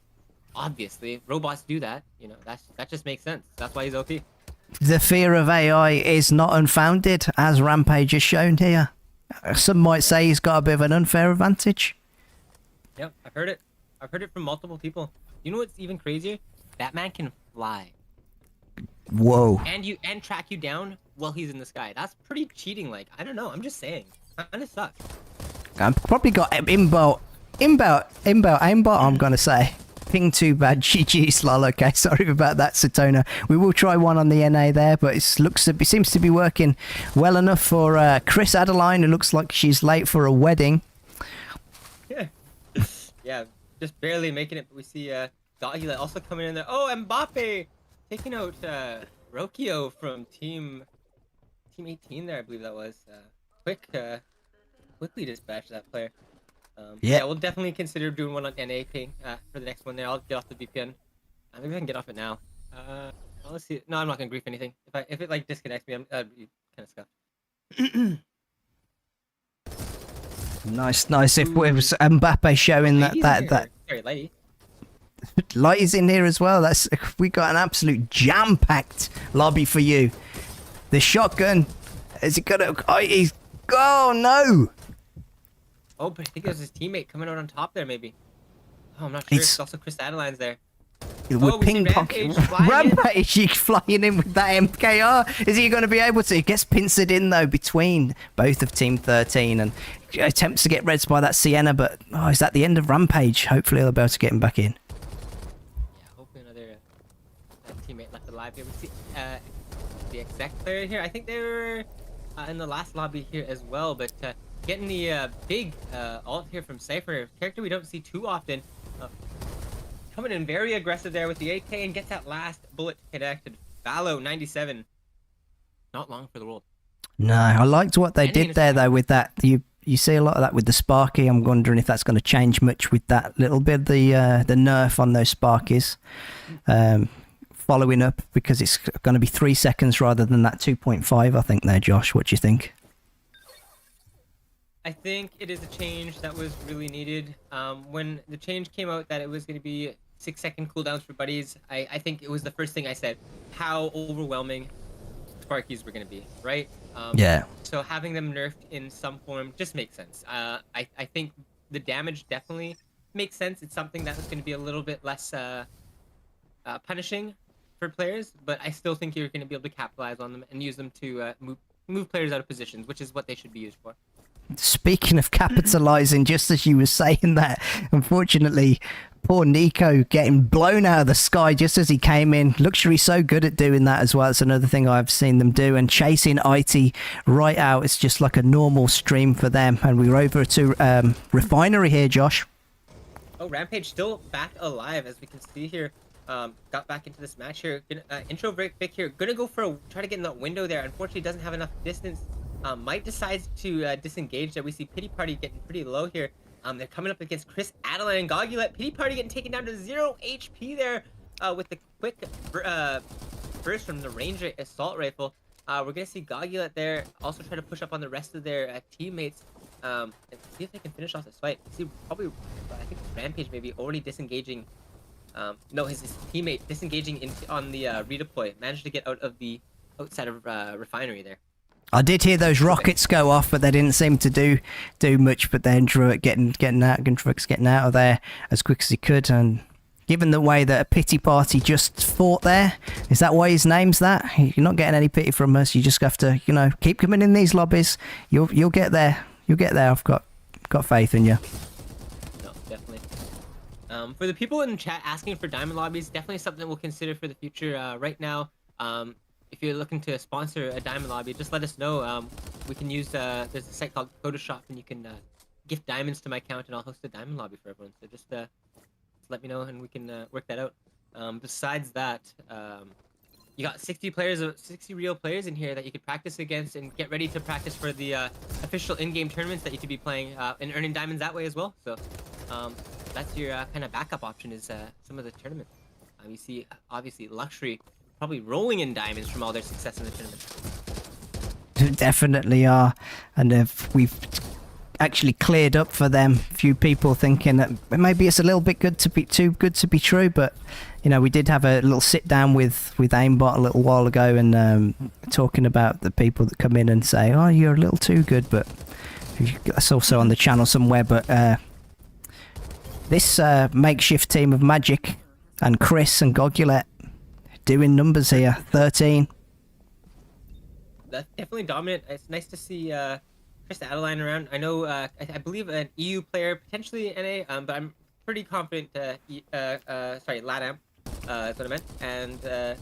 Obviously, robots do that. That just makes sense. That's why he's OP. The fear of AI is not unfounded, as Rampage has shown here. Some might say he's got a bit of an unfair advantage. Yep, I've heard it. I've heard it from multiple people. You know what's even crazier? That man can fly. Whoa. And track you down while he's in the sky. That's pretty cheating. Like, I don't know. I'm just saying. Kind of sucks. I've probably got inbuilt aimbot, I'm gonna say. Ping too bad. GG lol. Okay, sorry about that, Satona. We will try one on the NA there, but it seems to be working well enough for Chris Adeline, who looks like she's late for a wedding. Yeah. Yeah. Just barely making it, but we see Doggy also coming in there. Oh, Mbappe taking out Rokio from team 18 there, I believe that was. Quickly dispatch that player. Yeah, we'll definitely consider doing one on NA ping for the next one there. I'll get off the VPN. Maybe I can get off it now. Let's see. No, I'm not gonna grief anything. If it like disconnects me, I'd be kind of scuffed. Nice. If it was Mbappe showing that. Sorry, Lighty. Lighty's in here as well. We got an absolute jam-packed lobby for you. The shotgun Is he gonna? Oh, he's. Oh no! Oh, but I think it was his teammate coming out on top there, maybe. Oh, I'm not sure. It's- It's also Chris Adeline's there. With Oh, we see ping pong. Rampage flying in. Rampage flying in with that MKR. Is he going to be able to? He gets pincered in though between both of Team 13 and attempts to get reds by that Sienna, but is that the end of Rampage? Hopefully they'll be able to get him back in. Yeah, hopefully another teammate left alive here. We see the exec player here. I think they were in the last lobby here as well, but getting the big ult here from Cypher, character we don't see too often. Coming in very aggressive there with the AK and gets that last bullet connected. Valo 97. Not long for the world. No, I liked what they did there though with that. You see a lot of that with the Sparky. I'm wondering if that's going to change much with that little bit the nerf on those Sparkies. Following up because it's going to be 3 seconds rather than that 2.5. I think there, Josh. What do you think? I think it is a change that was really needed. When the change came out that it was going to be 6-second cooldowns for buddies, I think it was the first thing I said, how overwhelming Sparkies were going to be, right? Yeah. So having them nerfed in some form just makes sense. I think the damage definitely makes sense. It's something that was going to be a little bit less punishing for players, but I still think you're going to be able to capitalize on them and use them to move players out of positions, which is what they should be used for. Speaking of capitalizing, just as you were saying that, unfortunately, poor Nico getting blown out of the sky just as he came in. Luxury so good at doing that as well. It's another thing I've seen them do, and chasing IT right out. It's just like a normal stream for them. And we're over to Refinery here, Josh. Oh, Rampage still back alive, as we can see here. Got back into this match here. Intro break Vic here. Gonna go for try to get in that window there. Unfortunately, doesn't have enough distance. Might decides to disengage there. We see Pity Party getting pretty low here. They're coming up against Chris Adeline and Gogulet. Pity Party getting taken down to 0 HP there with the quick burst from the Ranger assault rifle. We're gonna see Gogulet there also try to push up on the rest of their teammates and see if they can finish off this fight. See, probably I think Rampage maybe already disengaging. No, his teammate disengaging on the redeploy. Managed to get out of the outside of Refinery there. I did hear those rockets go off, but they didn't seem to do much. But then Druid getting out, Guntrux getting out of there as quick as he could. And given the way that a Pity Party just fought there, is that why his name's that? You're not getting any pity from us. You just have to, keep coming in these lobbies. You'll get there. You'll get there. I've got faith in you. No, definitely. For the people in chat asking for diamond lobbies, definitely something we'll consider for the future. Right now, if you're looking to sponsor a diamond lobby, just let us know. We can use there's a site called Photoshop, and you can gift diamonds to my account, and I'll host a diamond lobby for everyone. So just let me know, and we can work that out. Besides that, you got 60 real players in here that you could practice against and get ready to practice for the official in-game tournaments that you could be playing and earning diamonds that way as well. So that's your kind of backup option is some of the tournaments. You see, obviously, Luxury probably rolling in diamonds from all their success in the tournament. Definitely are, and if we've actually cleared up for them, few people thinking that maybe it's a little bit too good to be true, but we did have a little sit down with Aimbot a little while ago, and talking about the people that come in and say, oh, you're a little too good, but that's also on the channel somewhere. But this makeshift team of Magic and Chris and Gogulet doing numbers here. 13. That's definitely dominant. It's nice to see Chris Adeline around. I know I believe an EU player, potentially NA, but I'm pretty confident LATAM is what I meant. And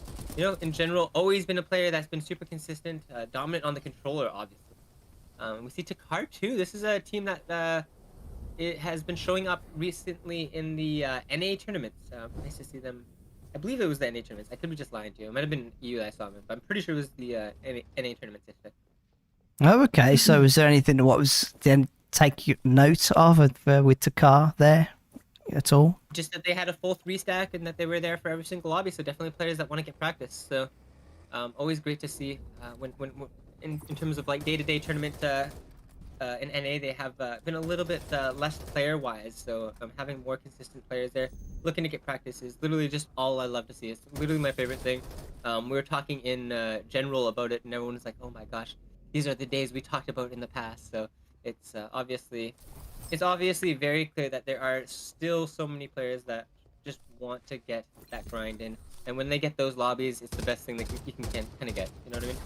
in general, always been a player that's been super consistent, dominant on the controller, obviously. We see Takar too. This is a team that it has been showing up recently in the NA tournaments. Nice to see them. I believe it was the NA tournaments. I could be just lying to you. It might have been EU that I saw them, but I'm pretty sure it was the NA tournaments yesterday. Oh, okay. So was there anything what was then take note of with Takar there at all? Just that they had a full 3-stack and that they were there for every single lobby. So definitely players that want to get practice. So always great to see when in terms of like day-to-day tournament in NA, they have been a little bit less player-wise. So having more consistent players there, looking to get practice is literally just all I love to see. It's literally my favorite thing. We were talking in general about it, and everyone was like, "Oh my gosh, these are the days we talked about in the past. So it's obviously very clear that there are still so many players that just want to get that grind in, and when they get those lobbies, it's the best thing that you can kind of get. You know what I mean?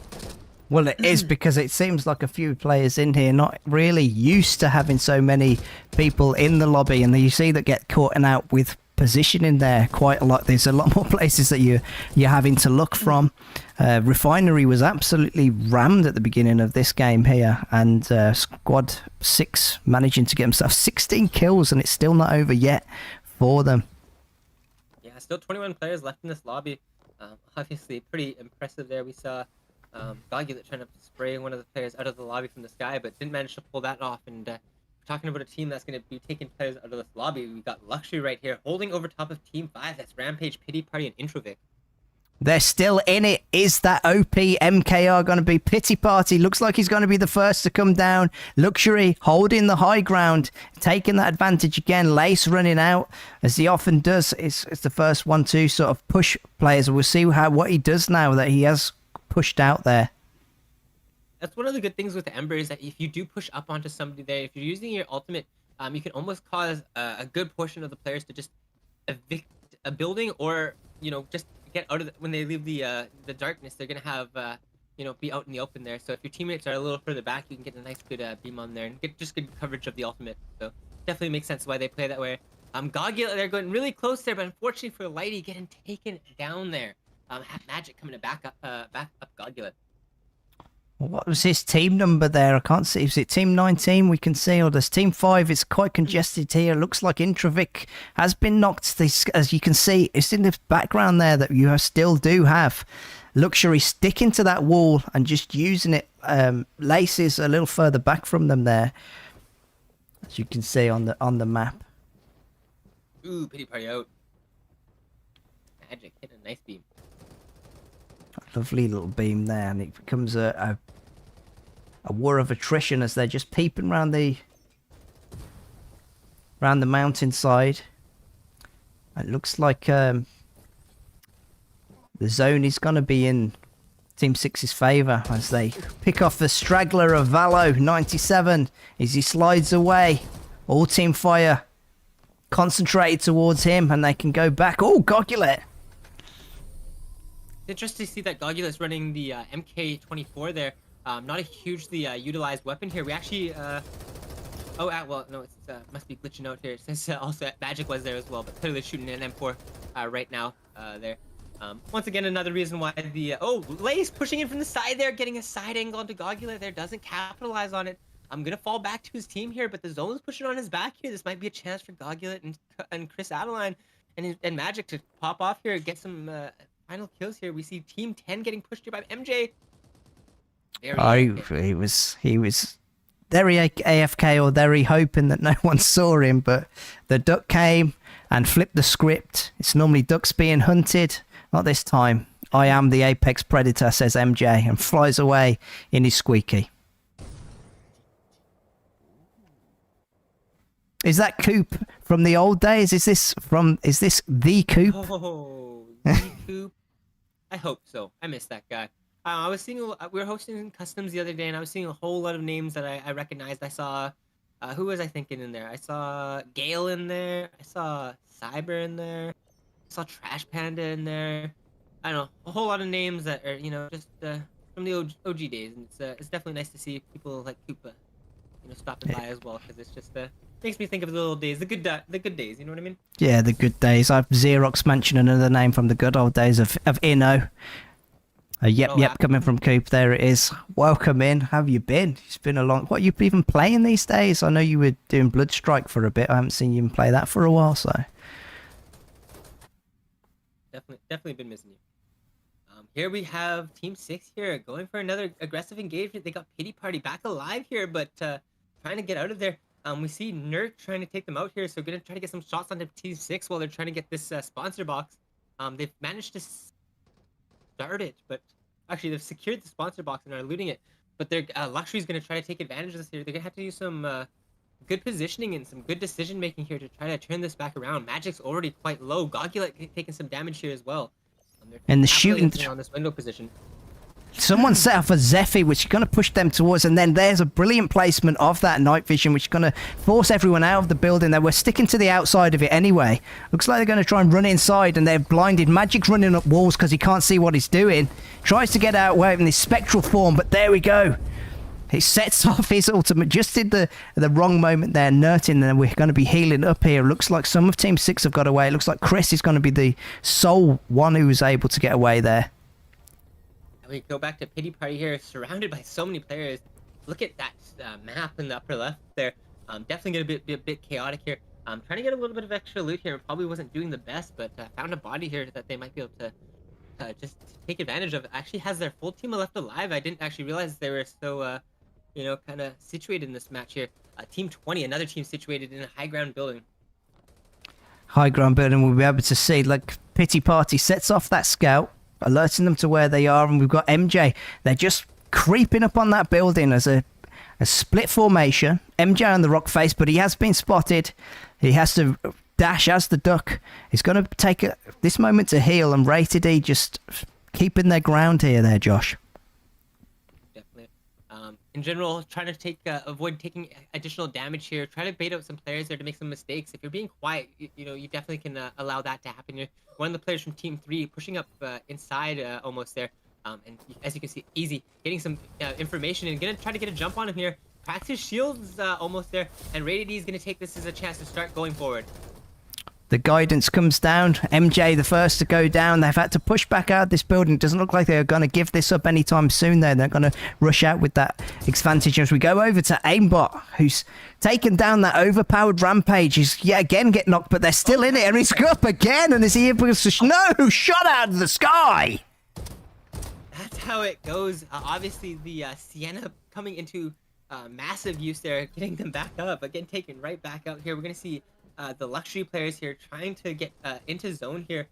Well, it is, because it seems like a few players in here not really used to having so many people in the lobby, and you see that get caught out with positioning there quite a lot. There's a lot more places that you're having to look from. Refinery was absolutely rammed at the beginning of this game here, and squad 6 managing to get himself 16 kills, and it's still not over yet for them. Yeah, still 21 players left in this lobby. Obviously pretty impressive there. We saw Gogula trying to spray one of the players out of the lobby from the sky, but didn't manage to pull that off. And we're talking about a team that's going to be taking players out of this lobby. We got Luxury right here, holding over top of Team 5. That's Rampage, Pity Party, and Introvic. They're still in it. Is that OP MKR going to be Pity Party? Looks like he's going to be the first to come down. Luxury holding the high ground, taking that advantage again. Lace running out, as he often does. It's the first one to sort of push players. We'll see what he does now that he has pushed out there. That's one of the good things with Ember, is that if you do push up onto somebody there, if you're using your ultimate, you can almost cause a good portion of the players to just evict a building, or just get out of when they leave the darkness. They're gonna have be out in the open there. So if your teammates are a little further back, you can get a nice good beam on there and get just good coverage of the ultimate. So definitely makes sense why they play that way. Gogula, they're going really close there, but unfortunately for Lighty, getting taken down there. Magic coming to back up Gogula. What was his team number there? I can't see. Is it team 19 we can see, or does team 5? It's quite congested here. It looks like Introvic has been knocked. As you can see, it's in the background there that you still do have Luxury sticking to that wall and just using it. Lace is a little further back from them there, as you can see on the map. Ooh, Pity Party out. Magic hit a nice beam. Lovely little beam there, and it becomes a war of attrition as they're just peeping around the mountainside. It looks like the zone is going to be in Team 6's favour as they pick off the straggler of Valo 97 as he slides away. All Team Fire concentrated towards him, and they can go back. Oh, Gogula! Interesting to see that Gogula is running the MK24 there. Not a hugely utilized weapon here. We actually well, no, it must be glitching out here since also Magic was there as well, but clearly shooting an M4 right now there. Once again, another reason why the Lace pushing in from the side there, getting a side angle onto Gogula there, doesn't capitalize on it. I'm gonna fall back to his team here, but the zone's pushing on his back here. This might be a chance for Gogula and Chris Adeline and Magic to pop off here and get some final kills here. We see Team 10 getting pushed here by MJ. He was very AFK, or very hoping that no one saw him, but the duck came and flipped the script. It's normally ducks being hunted, not this time. I am the apex predator, says MJ, and flies away in his squeaky. Is that Coop from the old days? Is this the Coop? Oh, the Coop. I hope so. I miss that guy. I was seeing we were hosting customs the other day, and I was seeing a whole lot of names that I recognized. I saw who was I thinking in there? I saw Gale in there. I saw Cyber in there. I saw Trash Panda in there. I don't know, a whole lot of names that are just from the OG days, and it's definitely nice to see people like Koopa stopping by as well, because it's just makes me think of the little days, the good days. You know what I mean? Yeah, the good days. I've Xerox mentioned another name from the good old days of Inno. Yep, coming from Coop. There it is. Welcome in. How have you been? It's been a long... What, are you even playing these days? I know you were doing Bloodstrike for a bit. I haven't seen you even play that for a while, so... Definitely been missing you. Here we have Team 6 here, going for another aggressive engagement. They got Pity Party back alive here, but trying to get out of there. We see Nurk trying to take them out here, so gonna try to get some shots onto Team 6 while they're trying to get this sponsor box. They've managed to start it, but actually they've secured the sponsor box and are looting it. But their Luxury's gonna try to take advantage of this here. They're gonna have to do some good positioning and some good decision making here to try to turn this back around. Magic's already quite low. Gogula taking some damage here as well. And the shooting on this window position. Someone set off a Zephyr, which is going to push them towards, and then there's a brilliant placement of that night vision, which is going to force everyone out of the building. They were sticking to the outside of it anyway. Looks like they're going to try and run inside, and they're blinded. Magic's running up walls because he can't see what he's doing. Tries to get out away in this spectral form, but there we go. He sets off his ultimate, just did the wrong moment there, Nertin, and we're going to be healing up here. Looks like some of Team 6 have got away. Looks like Chris is going to be the sole one who was able to get away there. We go back to Pity Party here, surrounded by so many players. Look at that map in the upper left there. Definitely going to be a bit chaotic here. Trying to get a little bit of extra loot here. Probably wasn't doing the best, but found a body here that they might be able to just take advantage of. Actually has their full team left alive. I didn't actually realize they were so, you know, kind of situated in this match here. Team 20, another team situated in a high ground building. High ground building, we'll be able to see, like, Pity Party sets off that scout, alerting them to where they are, and we've got MJ. They're just creeping up on that building as a split formation. MJ on the rock face, but he has been spotted. He has to dash as the duck. He's going to take this moment to heal, and Rated E just keeping their ground here there, Josh. Definitely. In general, trying to avoid taking additional damage here. Try to bait out some players there to make some mistakes. If you're being quiet, you know, you definitely can allow that to happen here. One of the players from Team 3 pushing up inside almost there. And as you can see, easy. Getting some information and gonna try to get a jump on him here. Cracks his shields almost there. And Rated E is gonna take this as a chance to start going forward. The guidance comes down. MJ the first to go down. They've had to push back out this building. It doesn't look like they're going to give this up anytime soon though. They're going to rush out with that advantage as we go over to Aimbot, who's taken down that overpowered Rampage. He's yet again get knocked, but they're still in it, and he's up again, and is he able to no shot out of the sky? That's how it goes. Obviously the Sienna coming into massive use there, getting them back up, again taken right back out here. We're going to see the luxury players here trying to get into zone here.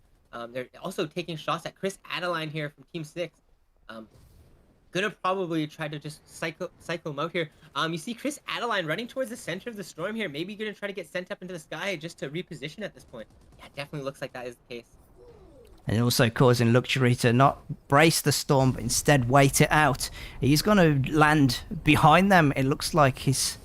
They're also taking shots at Chris Adeline here from Team 6. Gonna probably try to just cycle him out here. You see Chris Adeline running towards the center of the storm here. Maybe gonna try to get sent up into the sky just to reposition at this point. Yeah, definitely looks like that is the case. And also causing Luxury to not brace the storm, but instead wait it out. He's going to land behind them. It looks like he's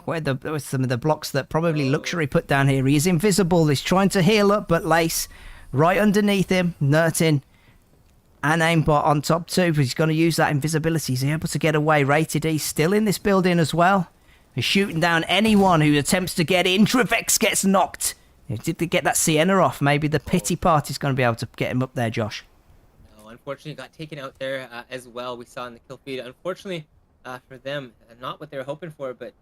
where some of the blocks that probably Luxury put down here. He is invisible. He's trying to heal up, but Lace right underneath him. Nertin and Aimbot on top too. But he's going to use that invisibility. He's able to get away. Rated E still in this building as well. He's shooting down anyone who attempts to get in. Travex gets knocked. Did they get that Sienna off? Maybe the Pity Party's going to be able to get him up there, Josh. No, unfortunately got taken out there as well. We saw in the kill feed. Unfortunately for them, not what they were hoping for, but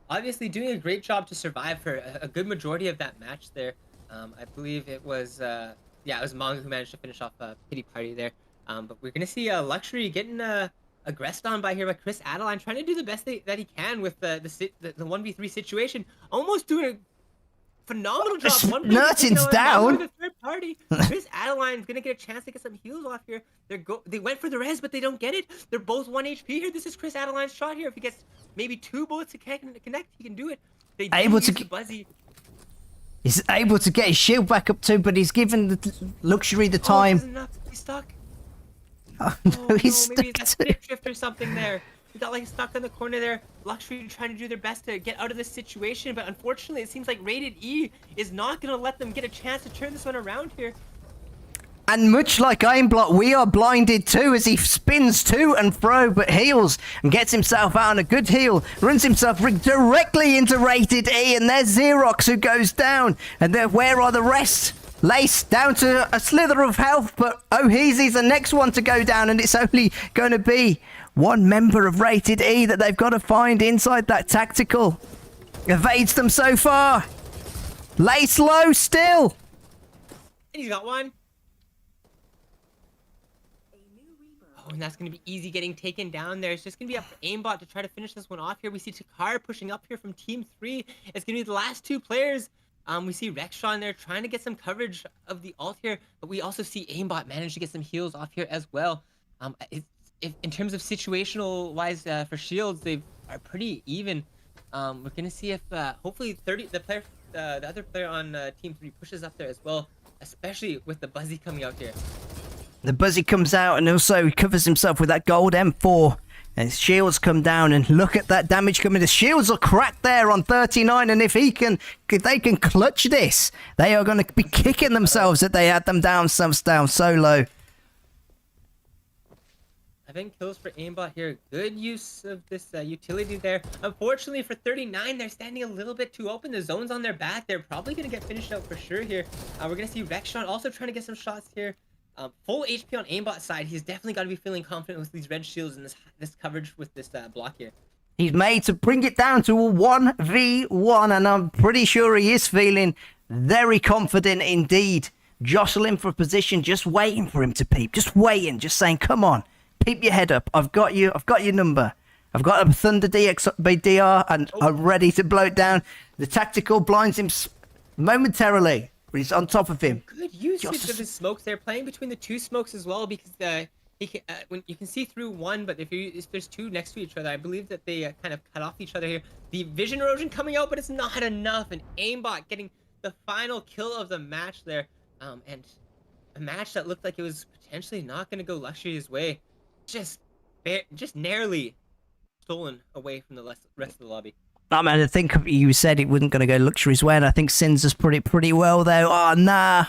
obviously doing a great job to survive for a good majority of that match there. I believe it was it was Manga who managed to finish off Pity Party there. But we're gonna see Luxury getting aggressed on by Chris Adeline, trying to do the best that he can with the 1v3 situation. Almost doing a phenomenal job. Nertin's down. The third party. Chris Adeline's gonna get a chance to get some heals off here. They went for the res, but they don't get it. They're both 1 HP here. This is Chris Adeline's shot here. If he gets maybe 2 bullets to connect, he can do it. They able to Buzzy. He's able to get his shield back up too, but he's given the Luxury the time. He's stuck. Oh, no, he's maybe stuck that's too. a drift or something there. He got like stuck in the corner there. Luxury trying to do their best to get out of this situation, but unfortunately it seems like Rated E is not going to let them get a chance to turn this one around here. And much like Aimbot, we are blinded too as he spins to and fro, but heals and gets himself out on a good heal. Runs himself directly into Rated E, and there's Xerox who goes down. And then where are the rest? Lace down to a slither of health, but Oheezy's the next one to go down, and it's only going to be one member of Rated E that they've got to find inside that tactical. Evades them so far. Lace low still. And he's got one. Oh, and that's going to be easy getting taken down there. It's just going to be up to Aimbot to try to finish this one off here. We see Takar pushing up here from Team 3. It's going to be the last 2 players. We see Rexshaw in there trying to get some coverage of the ult here, but we also see Aimbot manage to get some heals off here as well. If in terms of situational wise for shields, they are pretty even. We're gonna see if hopefully the other player on Team 3 pushes up there as well, especially with the Buzzy coming out here. The Buzzy comes out and also he covers himself with that gold M4. And his shields come down and look at that damage coming. The shields are cracked there on 39, and if they can clutch this, they are going to be kicking themselves that they had them down so low. I think kills for aimbot here. Good use of this utility there. Unfortunately for 39, they're standing a little bit too open. The zone's on their back. They're probably going to get finished out for sure here. We're going to see Rexshot also trying to get some shots here. Full HP on aimbot side. He's definitely got to be feeling confident with these red shields and this coverage with this block here. He's made to bring it down to a 1v1, and I'm pretty sure he is feeling very confident indeed. Jostling for position, just waiting for him to peep. Just waiting, just saying, come on. Keep your head up. I've got you. I've got your number. I've got a Thunder DR, and I'm ready to blow it down. The tactical blinds him momentarily. But he's on top of him. Good usage of his smokes. They're playing between the two smokes as well, because when you can see through one, but if there's two next to each other, I believe that they kind of cut off each other here. The vision erosion coming out, but it's not enough. And aimbot getting the final kill of the match there, and a match that looked like it was potentially not going to go Luxury's way. Just narrowly stolen away from the rest of the lobby. I mean, I think you said it wasn't going to go Luxury's way, and I think Sins has put it pretty well, though. Oh, nah.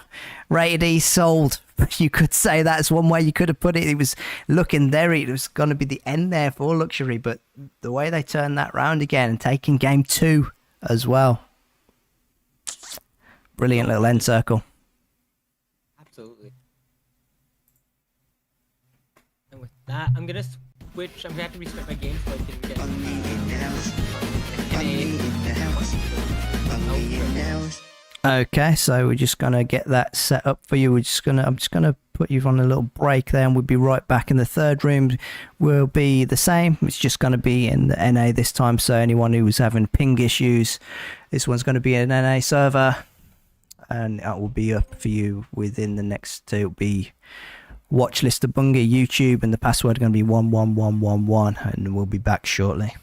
Rated E sold. You could say that's one way you could have put it. It was looking there. It was going to be the end there for Luxury, but the way they turned that round again and taking game 2 as well. Brilliant little end circle. Absolutely. And with that, I'm going to switch. I'm going to have to restart my game so I can get... Okay, so we're just gonna get that set up for you. I'm just gonna put you on a little break there, and we'll be right back. In the third room will be the same. It's just gonna be in the NA this time. So anyone who was having ping issues, this one's gonna be an NA server, and that will be up for you within the next two. It'll be watch ListerBungi YouTube, and the password is gonna be 11111, and we'll be back shortly.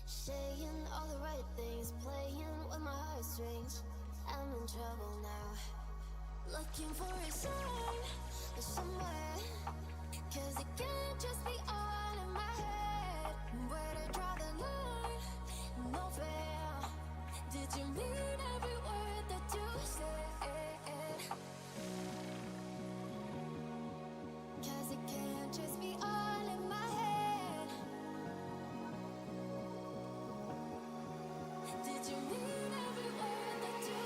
Saying all the right things, playing with my heartstrings. I'm in trouble now. Looking for a sign somewhere, 'cause it can't just be all in my head. Where to draw the line? No fair. Did you mean every word that you said? 'Cause it can't just be all in my head. Did you mean every word that you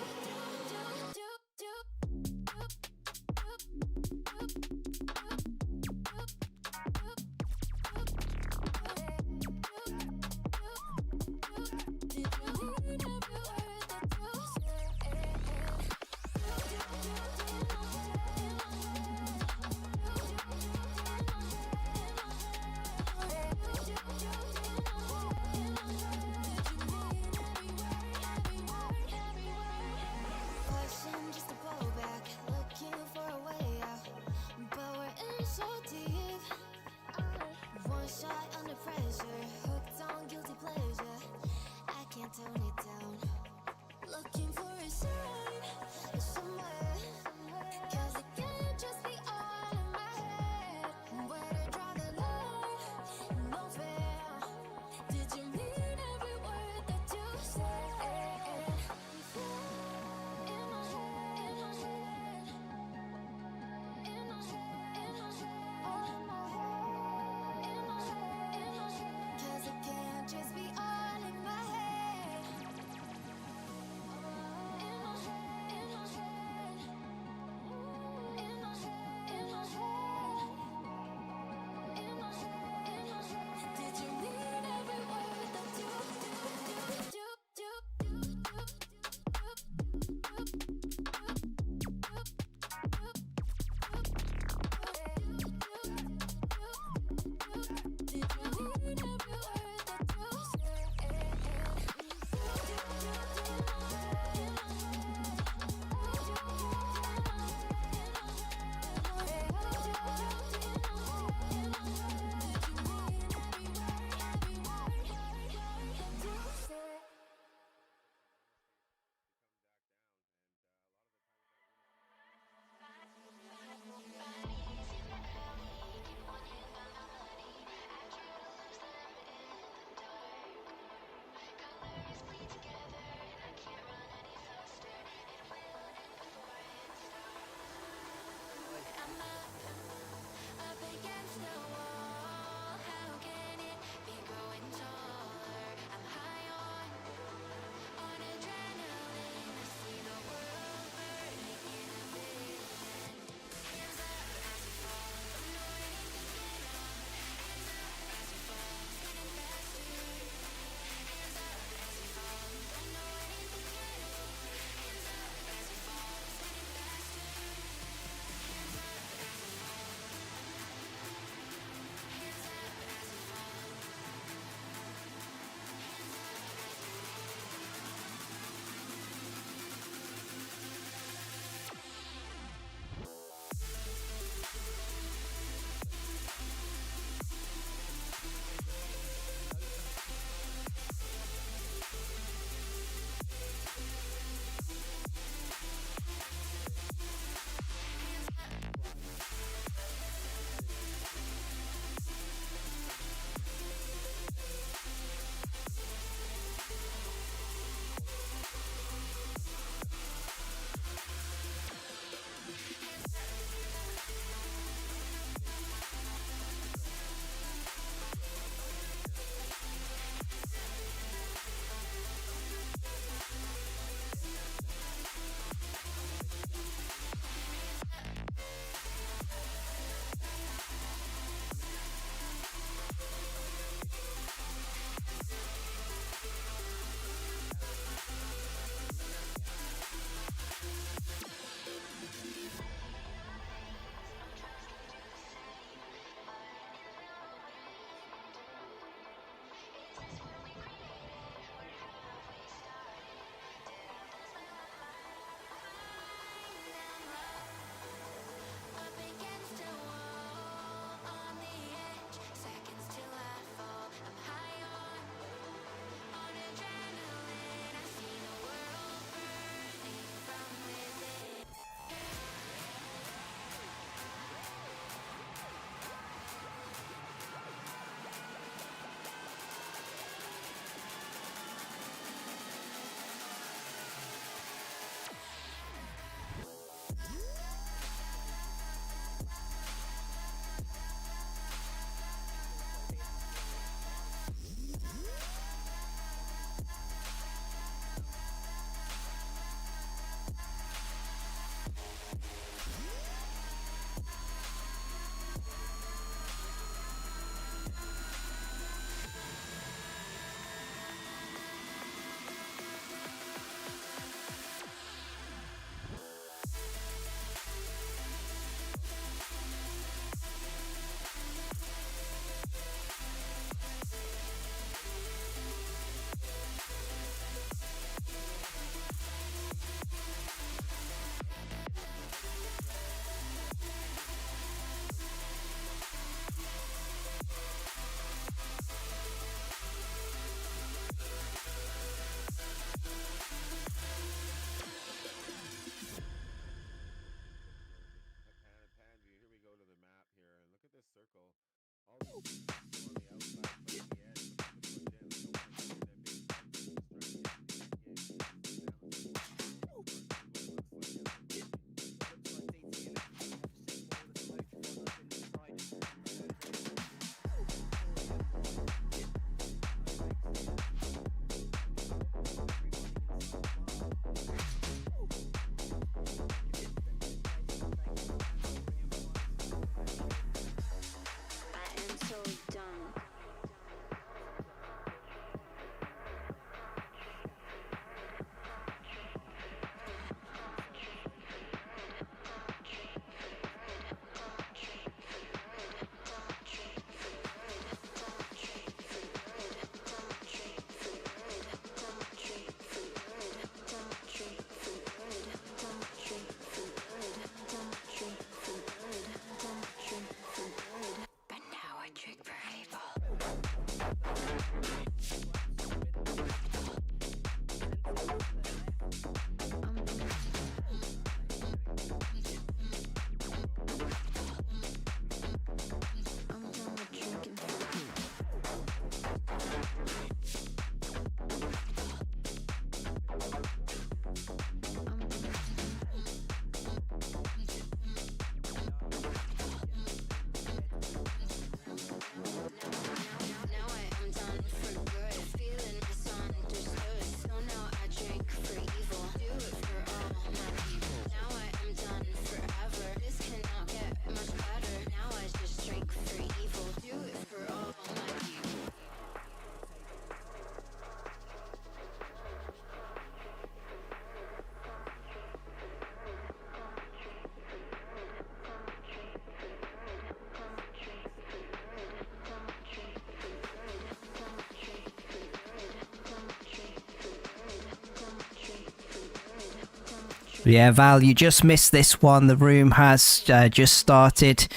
Yeah, Val, you just missed this one. The room has just started.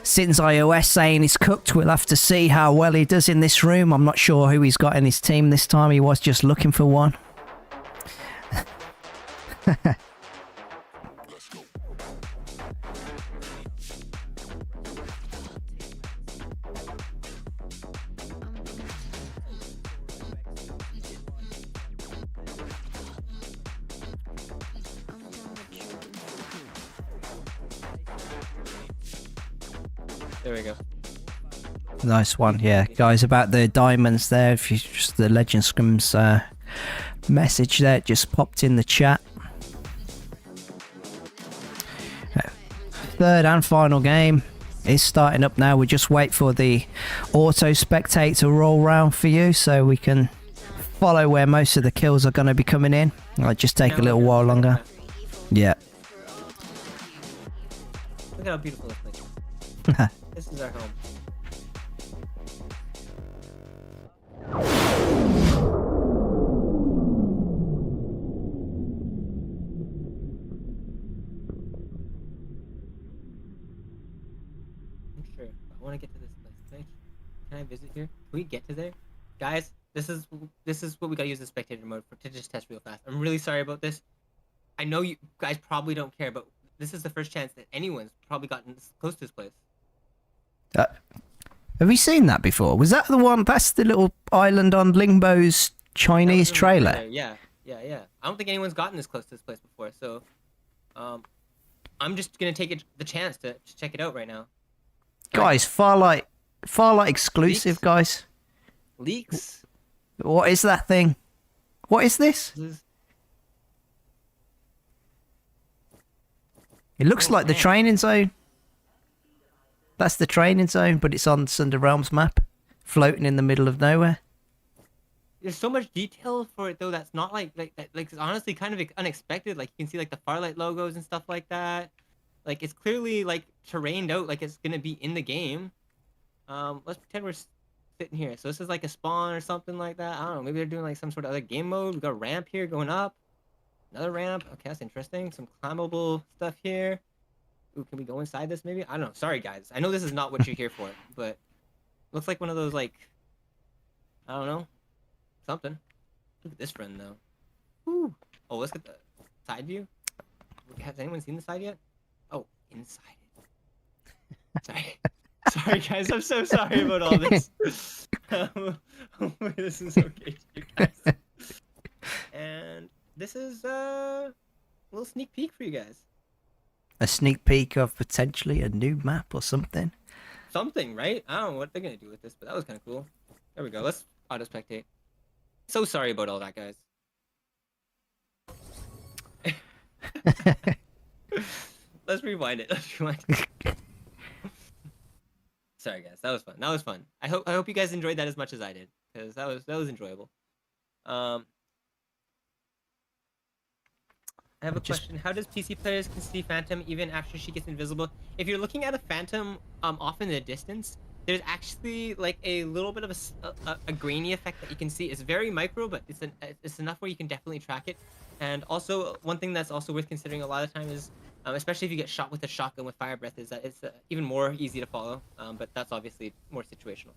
Since iOS saying he's cooked, we'll have to see how well he does in this room. I'm not sure who he's got in his team this time. He was just looking for one. There we go. Nice one, yeah. Guys, about the diamonds there, if you just the Legend Scrim's message there just popped in the chat. Third and final game is starting up now. We just wait for the auto spectate to roll round for you so we can follow where most of the kills are going to be coming in. It'll just take a little while longer. Yeah. Look at how beautiful this place. This is our home. I'm sure. I want to get to this place. Can I visit here? Can we get to there? Guys, this is what we gotta use the spectator mode for, to just test real fast. I'm really sorry about this. I know you guys probably don't care, but this is the first chance that anyone's probably gotten this close to this place. Have you seen that before? Was that the one? That's the little island on Limbo's Chinese trailer. Yeah. I don't think anyone's gotten this close to this place before, so I'm just gonna take the chance to check it out right now. Guys, Farlight exclusive, Leaks? guys. Leaks? What is that thing? What is this? It looks like the training zone. That's the training zone, but it's on Sunder Realms map, floating in the middle of nowhere. There's so much detail for it though. That's not like it's honestly kind of unexpected. Like you can see like the Farlight logos and stuff like that. Like it's clearly like terrained out, like it's gonna be in the game. Let's pretend we're sitting here. So this is like a spawn or something like that. I don't know. Maybe they're doing like some sort of other game mode. We got a ramp here going up. Another ramp. Okay, that's interesting. Some climbable stuff here. Ooh, can we go inside this maybe? I don't know. Sorry guys. I know this is not what you're here for, but looks like one of those like I don't know. Something. Look at this friend though. Ooh. Oh, let's get the side view. Has anyone seen the side yet? Oh, inside it. Sorry. Sorry guys, I'm so sorry about all this. Hopefully this is okay to you guys. And this is a little sneak peek for you guys. A sneak peek of potentially a new map or something. Something, right? I don't know what they're gonna do with this, but that was kind of cool. There we go. Let's auto spectate. So sorry about all that, guys. Let's rewind it. Let's rewind it. Sorry, guys. That was fun. That was fun. I hope you guys enjoyed that as much as I did, because that was enjoyable. I have a question. How does PC players can see Phantom even after she gets invisible? If you're looking at a Phantom off in the distance, there's actually like a little bit of a grainy effect that you can see. It's very micro, but it's enough where you can definitely track it. And also, one thing that's also worth considering a lot of the time is, especially if you get shot with a shotgun with fire breath, is that it's even more easy to follow. But that's obviously more situational.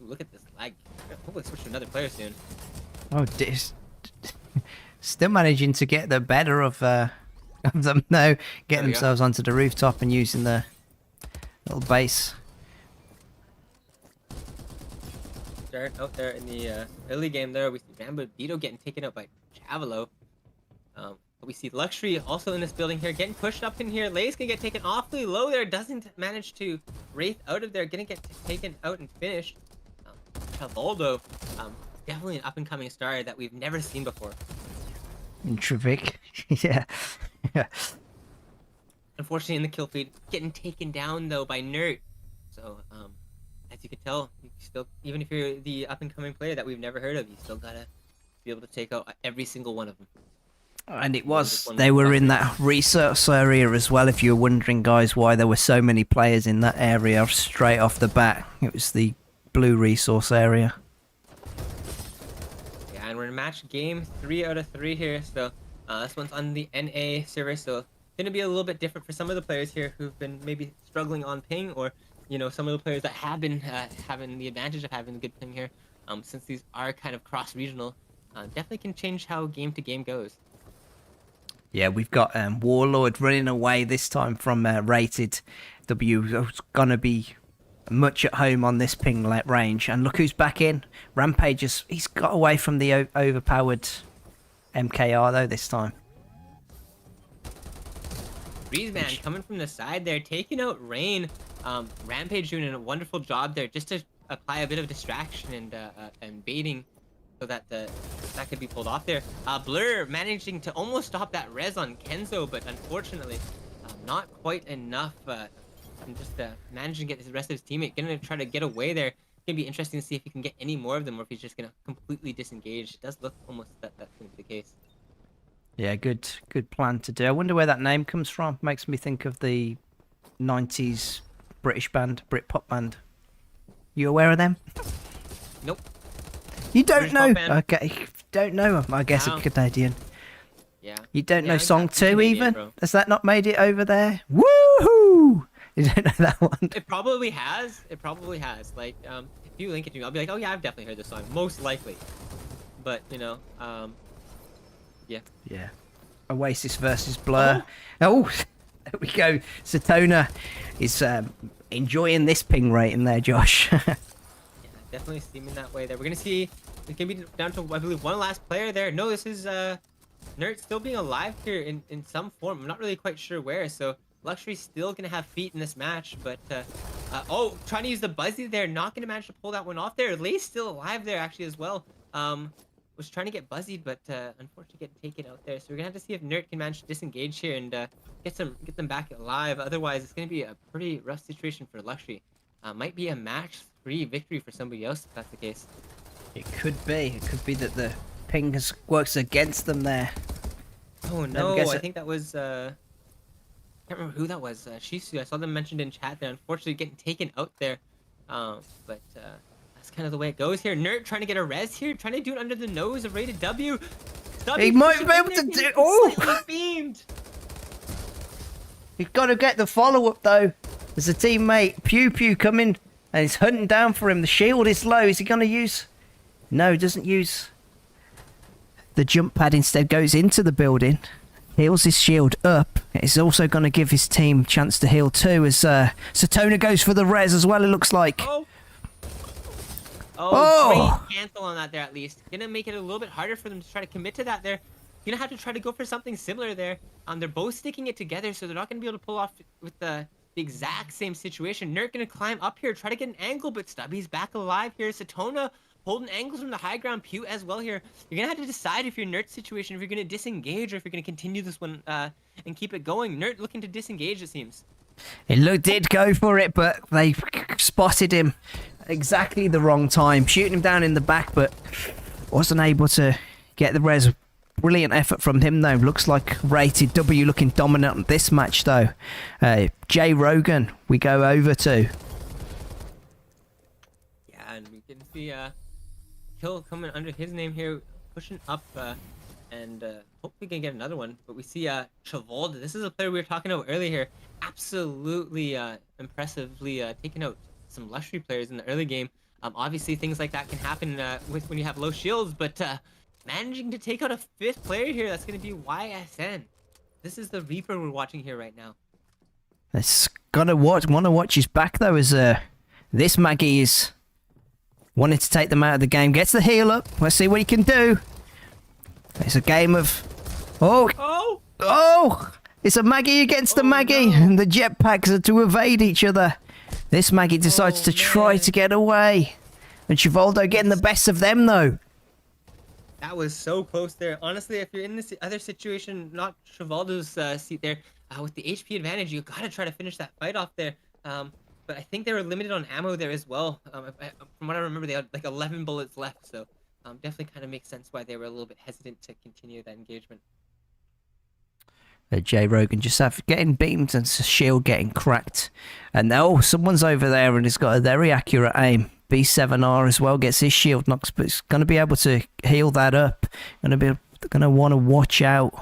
Ooh, look at this lag. Hopefully switch to another player soon. Oh, still managing to get the better of them though. Getting themselves onto the rooftop and using the little base. Out there in the early game there, we see Bambino getting taken out by Javelo. We see Luxury also in this building here, getting pushed up in here. Lay's gonna get taken awfully low there, doesn't manage to wraith out of there, gonna get taken out and finished. Cavaldo, definitely an up-and-coming star that we've never seen before. Introvic, yeah. Unfortunately, in the kill feed, getting taken down though by Nerd. So, as you can tell, you still, even if you're the up-and-coming player that we've never heard of, you still gotta be able to take out every single one of them. And it was, they were in that resource area as well, if you're wondering, guys, why there were so many players in that area straight off the bat. It was the blue resource area. Yeah, and we're in match game 3 out of 3 here, so This one's on the NA server, so gonna be a little bit different for some of the players here who've been maybe struggling on ping, or some of the players that have been having the advantage of having a good ping here. Since these are kind of cross-regional, definitely can change how game to game goes. Yeah, we've got Warlord running away this time from Rated W. It's gonna be much at home on this ping range, and look who's back in. Rampage he's got away from the overpowered MKR though this time. Breezeman coming from the side there, taking out Rain. Rampage doing a wonderful job there just to apply a bit of distraction and baiting so that that could be pulled off there. Blur managing to almost stop that res on Kenzo, but unfortunately not quite enough. And just managing to get the rest of his teammate. Gonna try to get away there. Gonna be interesting to see if he can get any more of them, or if he's just gonna completely disengage. It does look almost that's gonna be the case. Yeah, good plan to do. I wonder where that name comes from. Makes me think of the 90s British band, Britpop band. You aware of them? Nope. You don't British know? pop band. Okay, don't know. I guess Wow. a Canadian. Yeah. You don't know Yeah, Song exactly 2 Canadian, even? bro. Has that not made it over there? Woohoo! You don't know that one? It probably has. It probably has. Like, if you link it to me, I'll be like, oh yeah, I've definitely heard this song. Most likely. But, yeah. Yeah. Oasis versus Blur. Oh, there we go. Satona is enjoying this ping rate in there, Josh. Yeah, definitely seeming that way there. We're gonna see. It can be down to, I believe, one last player there. No, this is Nerd still being alive here in some form. I'm not really quite sure where. So Luxury's still gonna have feet in this match, but oh, trying to use the Buzzy there, not gonna manage to pull that one off there. Lay's still alive there actually as well. Was trying to get Buzzy, but unfortunately get taken out there. So we're gonna have to see if Nerd can manage to disengage here and get them back alive. Otherwise, it's gonna be a pretty rough situation for Luxury. Might be a match 3 victory for somebody else if that's the case. It could be. It could be that the ping works against them there. Oh no, I think that was I can't remember who that was. Shisu. I saw them mentioned in chat there. Unfortunately, getting taken out there. But that's kind of the way it goes here. Nerd trying to get a res here, trying to do it under the nose of Rated W. He might be able to do. Oh, beamed. You've got to get the follow up though. There's a teammate Pew Pew coming and he's hunting down for him. The shield is low. Is he going to use? No, he doesn't use the jump pad. Instead, goes into the building. Heals his shield up. It's also going to give his team a chance to heal too, as Satona goes for the res as well, it looks like. Oh, great cancel on that there at least. Gonna make it a little bit harder for them to try to commit to that there. Gonna have to try to go for something similar there. They're both sticking it together, so they're not gonna be able to pull off with the exact same situation. Nerd gonna climb up here, try to get an angle, but Stubby's back alive here. Satona holding angles from the high ground. Pew as well here. You're gonna have to decide if you're Nerd's situation, if you're gonna disengage or if you're gonna continue this one and keep it going. Nerd looking to disengage, it seems. It did go for it, but they spotted him exactly the wrong time, shooting him down in the back, but wasn't able to get the res. Brilliant effort from him though. Looks like Rated W looking dominant on this match though. Jay Rogan we go over to. Yeah, and we can see Kill coming under his name here, pushing up and hopefully can get another one. But we see Travolta. This is a player we were talking about earlier here. Absolutely impressively taking out some Luxury players in the early game. Obviously things like that can happen with when you have low shields, but managing to take out a 5th player here, that's going to be YSN. This is the Reaper we're watching here right now. It's want to watch his back though, as this Maggie is wanting to take them out of the game. Gets the heal up. Let's see what he can do. It's a game of it's a Maggie against the Maggie, and the jetpacks are to evade each other. This Maggie decides to try to get away, and Chivaldo getting the best of them though. That was so close there. Honestly, if you're in this other situation, not Chivaldo's seat there, with the HP advantage, you gotta try to finish that fight off there. But I think they were limited on ammo there as well. From what I remember, they had like 11 bullets left, so definitely kind of makes sense why they were a little bit hesitant to continue that engagement. Jay Rogan just getting beamed and shield getting cracked. And someone's over there and has got a very accurate aim. B7R as well gets his shield knocked, but it's going to be able to heal that up. Going to want to watch out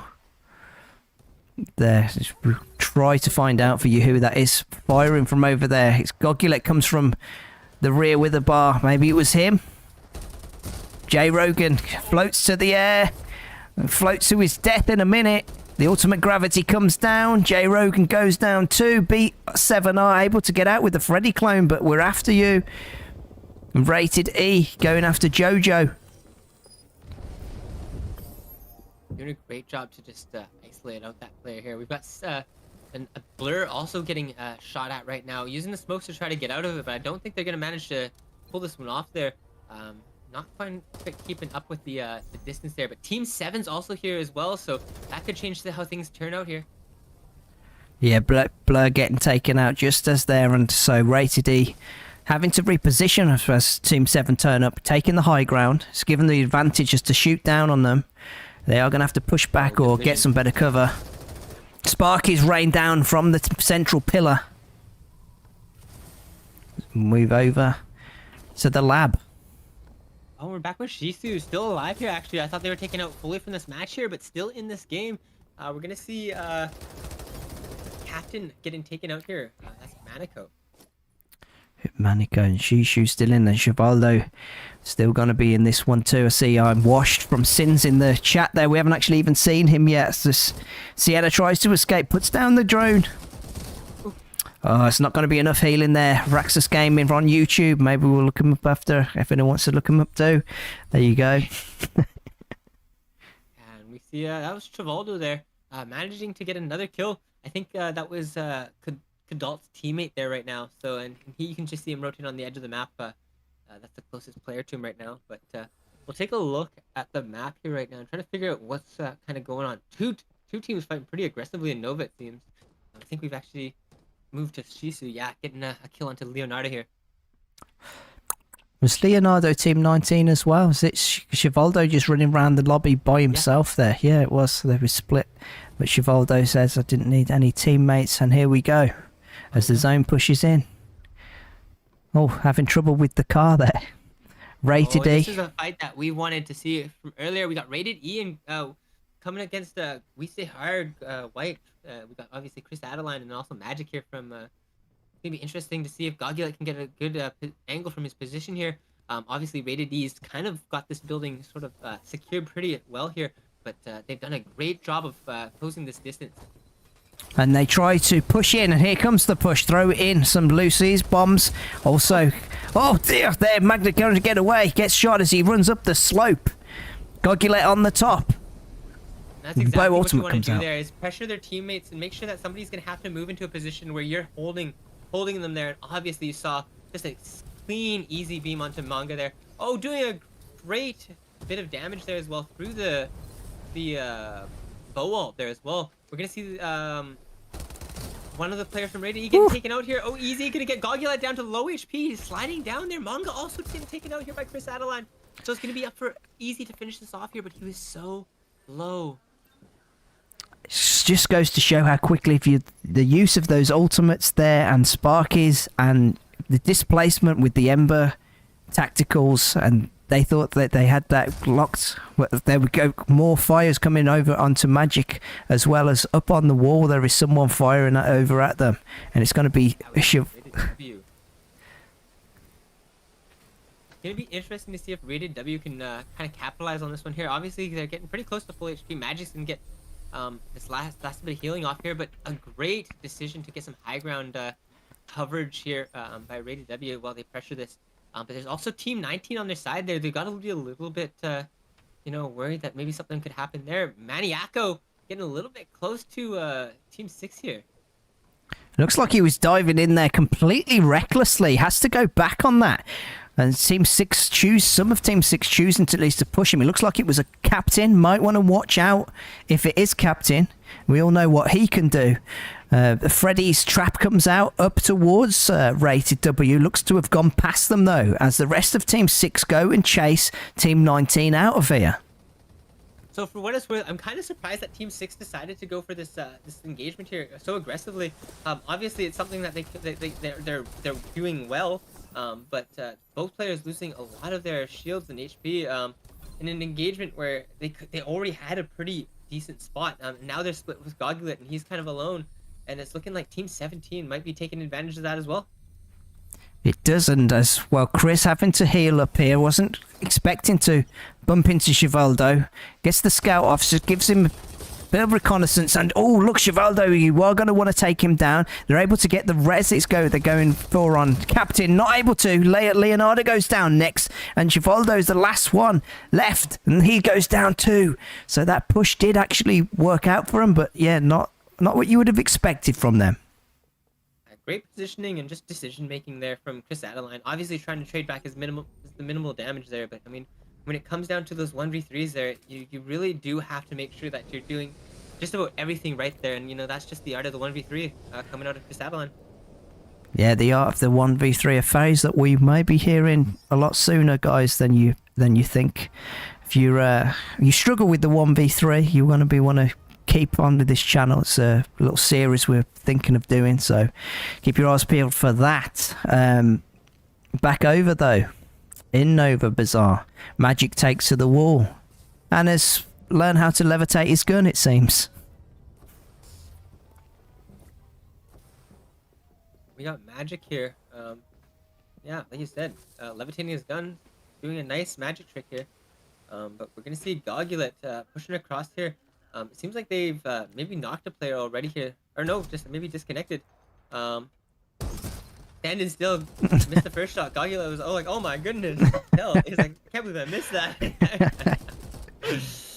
there. We'll try to find out for you who that is firing from over there. It's Gogulet, comes from the rear with a bar. Maybe it was him. J Rogan floats to the air and floats to his death in a minute. The ultimate gravity comes down. J Rogan goes down too. B7R able to get out with the Freddy clone, but we're after you. Rated E going after Jojo. Doing a great job to just isolate out that player here. We've got a Blur also getting shot at right now, using the smokes to try to get out of it, but I don't think they're going to manage to pull this one off there. Not quite keeping up with the distance there, but Team 7's also here as well, so that could change how things turn out here. Yeah, Blur getting taken out just as there, and so Rated E having to reposition as Team 7 turn up, taking the high ground. It's given the advantage just to shoot down on them. They are going to have to push back or get some better cover. Sparky's rained down from the central pillar. Move over to the lab. Oh, we're back with Shisu, still alive here, actually. I thought they were taken out fully from this match here, but still in this game. We're going to see Captain getting taken out here. That's Maniko. Maniko and Shishu still in there. Chivaldo still going to be in this one too. I see I'm washed from Sins in the chat there. We haven't actually even seen him yet. So Sienna tries to escape, puts down the drone. Oh, it's not going to be enough healing there. Raxus Gaming on YouTube. Maybe we'll look him up after, if anyone wants to look him up too. There you go. And we see that was Travoldo there, managing to get another kill. I think that was Kadalt's teammate there right now. So, and you can just see him rotating on the edge of the map. That's the closest player to him right now. But we'll take a look at the map here right now and try to figure out what's kind of going on. Two teams fighting pretty aggressively in Nova, it seems. I think we've actually moved to Shisu. Yeah, getting a kill onto Leonardo here. Was Leonardo Team 19 as well? Was it Chivaldo just running around the lobby by himself there? Yeah, it was. They were split. But Chivaldo says, I didn't need any teammates. And here we go. As the zone pushes in. Oh, having trouble with the car there. Rated E. This is a fight that we wanted to see from earlier. We got Rated E and coming against We Stay Hard White. We got obviously Chris Adeline and also Magic here from... it's going to be interesting to see if Gogulet can get a good angle from his position here. Obviously, Rated E's kind of got this building sort of secured pretty well here, but they've done a great job of closing this distance. And they try to push in, and here comes the push. Throw in some Lucy's bombs. Also, oh dear, there, Magna going to get away. Gets shot as he runs up the slope. Gogulet on the top. That's exactly what you want to do out. there, is pressure their teammates and make sure that somebody's going to have to move into a position where you're holding them there. And obviously, you saw just a clean, easy beam onto Manga there. Oh, doing a great bit of damage there as well through the bow ult there as well. We're going to see one of the players from Rated E getting taken out here. Oh, easy. Going to get Gogulet down to low HP. He's sliding down there. Manga also getting taken out here by Chris Adeline. So it's going to be up for easy to finish this off here, but he was so low. It just goes to show how quickly the use of those ultimates there and Sparkies and the displacement with the Ember tacticals, and they thought that they had that locked. There we go, more fires coming over onto Magic, as well as up on the wall there is someone firing over at them, and it's going to be It's going to be interesting to see if Rated W can kind of capitalize on this one here. Obviously, they're getting pretty close to full HP. Magic's going to get this last bit of healing off here, but a great decision to get some high ground coverage here by Rated W while they pressure this. But there's also Team 19 on their side there. They got to be a little bit, worried that maybe something could happen there. Maniaco getting a little bit close to Team 6 here. Looks like he was diving in there completely recklessly. Has to go back on that. And Team 6 some of Team 6 choosing to at least to push him. It looks like it was a captain. Might want to watch out if it is captain. We all know what he can do. Freddy's trap comes out up towards Rated W. Looks to have gone past them though, as the rest of Team 6 go and chase Team 19 out of here. So for what it's worth, I'm kind of surprised that Team 6 decided to go for this this engagement here so aggressively. Obviously, it's something that they're doing well. But both players losing a lot of their shields and HP in an engagement where they already had a pretty decent spot. Now they're split with Gogulet, and he's kind of alone. And it's looking like Team 17 might be taking advantage of that as well. It doesn't, as well. Chris having to heal up here, wasn't expecting to bump into Chivaldo. Gets the scout officer, gives him a bit of reconnaissance, and oh, look, Chivaldo, you are going to want to take him down. They're able to get the res. They're going for on Captain, not able to. Leonardo goes down next, and Chivaldo's the last one left, and he goes down too. So that push did actually work out for him, but yeah, not what you would have expected from them. Great positioning and just decision making there from Chris Adeline. Obviously trying to trade back the minimal damage there, but I mean, when it comes down to those 1v3s there, you really do have to make sure that you're doing just about everything right there, and you know that's just the art of the 1v3 coming out of Chris Adeline. Yeah, the art of the 1v3, a phase that we may be hearing a lot sooner, guys, than you think. If you struggle with the 1v3, you want to keep on with this channel. It's a little series we're thinking of doing, so keep your eyes peeled for that. Back over though, in Nova Bazaar, Magic takes to the wall and has learned how to levitate his gun, it seems. We got Magic here. Yeah, like you said, levitating his gun, doing a nice magic trick here. But we're gonna see Gogulet pushing across here. It seems like they've maybe knocked a player already here. Or no, just maybe disconnected. Standing still, missed the first shot. Gogulet was oh my goodness. No, he's like, I can't believe I missed that.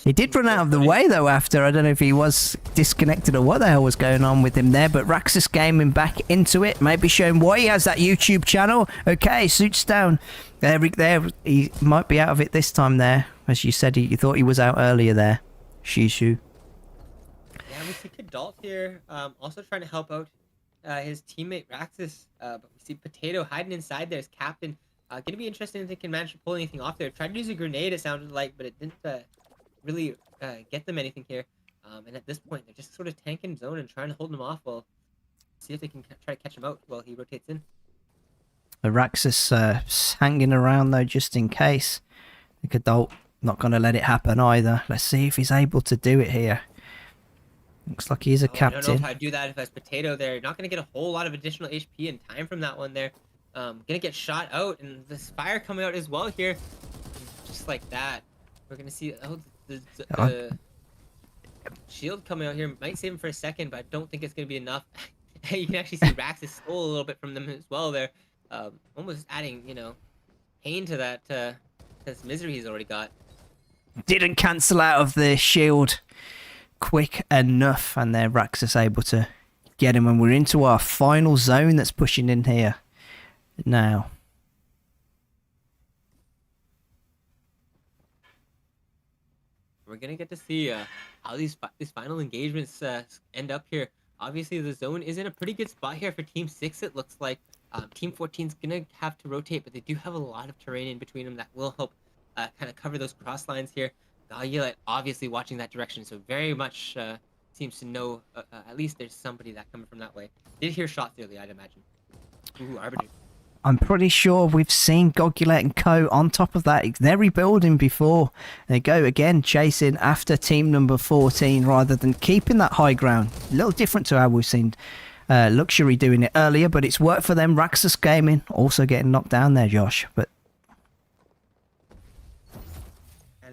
He did run out of the way though after. I don't know if he was disconnected or what the hell was going on with him there, but Raxus Gaming back into it, maybe showing why he has that YouTube channel. Okay, suits down. There, he might be out of it this time there. As you said, you thought he was out earlier there. Shishu. Yeah, we see Kadalt here, also trying to help out his teammate Raxus, but we see Potato hiding inside there as captain. Gonna be interesting if they can manage to pull anything off there. Tried to use a grenade, it sounded like, but it didn't really get them anything here. And at this point, they're just sort of tanking zone and trying to hold him off. Well, see if they can try to catch him out while he rotates in. Raxus hanging around though, just in case. The Kadalt not going to let it happen either. Let's see if he's able to do it here. Looks like he's a captain. I don't know if I'd do that if I was Potato there. Not going to get a whole lot of additional HP and time from that one there. Going to get shot out, and this fire coming out as well here. Just like that. We're going to see the shield coming out here. Might save him for a second, but I don't think it's going to be enough. You can actually see Raxus stole a little bit from them as well there. Almost adding, pain to that this misery he's already got. Didn't cancel out of the shield quick enough, and there Raxus able to get him, and we're into our final zone that's pushing in here now. We're gonna get to see how these final engagements end up here. Obviously, the zone is in a pretty good spot here for Team 6, it looks like. Team 14's gonna have to rotate, but they do have a lot of terrain in between them that will help kind of cover those cross lines here. Gogulet obviously watching that direction, so very much seems to know at least there's somebody that coming from that way. Did hear shots early, I'd imagine. Ooh, Arbiter. I'm pretty sure we've seen Gogulet and co on top of that. They're rebuilding before. They go again, chasing after team number 14 rather than keeping that high ground. A little different to how we've seen Luxury doing it earlier, but it's worked for them. Raxus Gaming also getting knocked down there, Josh. But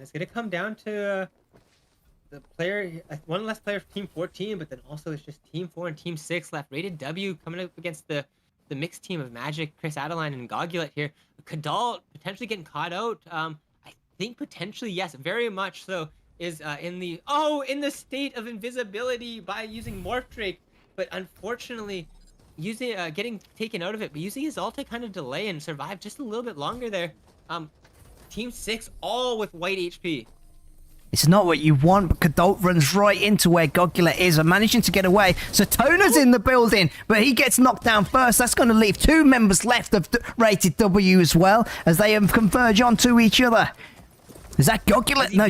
it's going to come down to the player, one less player for Team 14, but then also it's just Team 4 and Team 6 left. Rated W coming up against the mixed team of Magic, Chris Adeline, and Gogulet here. Kadalt potentially getting caught out. I think potentially, yes, very much so, is in the state of invisibility by using Morph Drake, but unfortunately using getting taken out of it, but using his ult to kind of delay and survive just a little bit longer there. Team 6 all with white HP. It's not what you want, but Kadalt runs right into where Gogulet is and managing to get away. Satona's in the building, but he gets knocked down first. That's going to leave 2 members left of Rated W as well, as they converge onto each other. Is that Gogulet? No,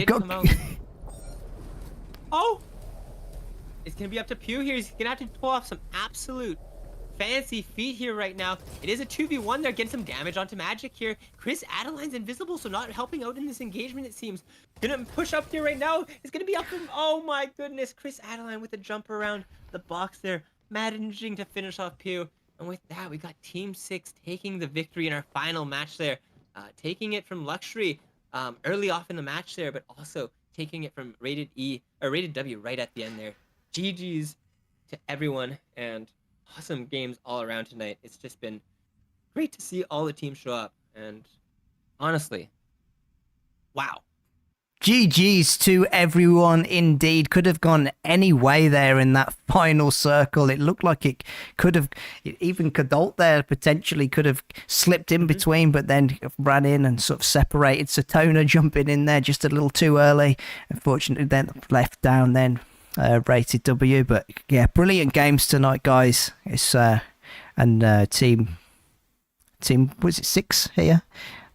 Oh! It's going to be up to Pew here. He's going to have to pull off some absolute fancy feat here right now. It is a 2v1. They're getting some damage onto Magic here. Chris Adeline's invisible, so not helping out in this engagement, it seems. Gonna push up here right now. It's gonna be up from, oh my goodness. Chris Adeline with a jump around the box there, managing to finish off Pew. And with that, we got Team 6 taking the victory in our final match there. Taking it from Luxury early off in the match there, but also taking it from Rated E, or Rated W right at the end there. GG's to everyone, and awesome games all around tonight. It's just been great to see all the teams show up, and honestly, wow. GG's to everyone indeed. Could have gone any way there in that final circle. It looked like it could have, even Kadalt there potentially could have slipped in between, but then ran in and sort of separated. Satona jumping in there just a little too early. Unfortunately, then left down then. Rated W, but yeah, brilliant games tonight, guys. It's and team was it 6 here?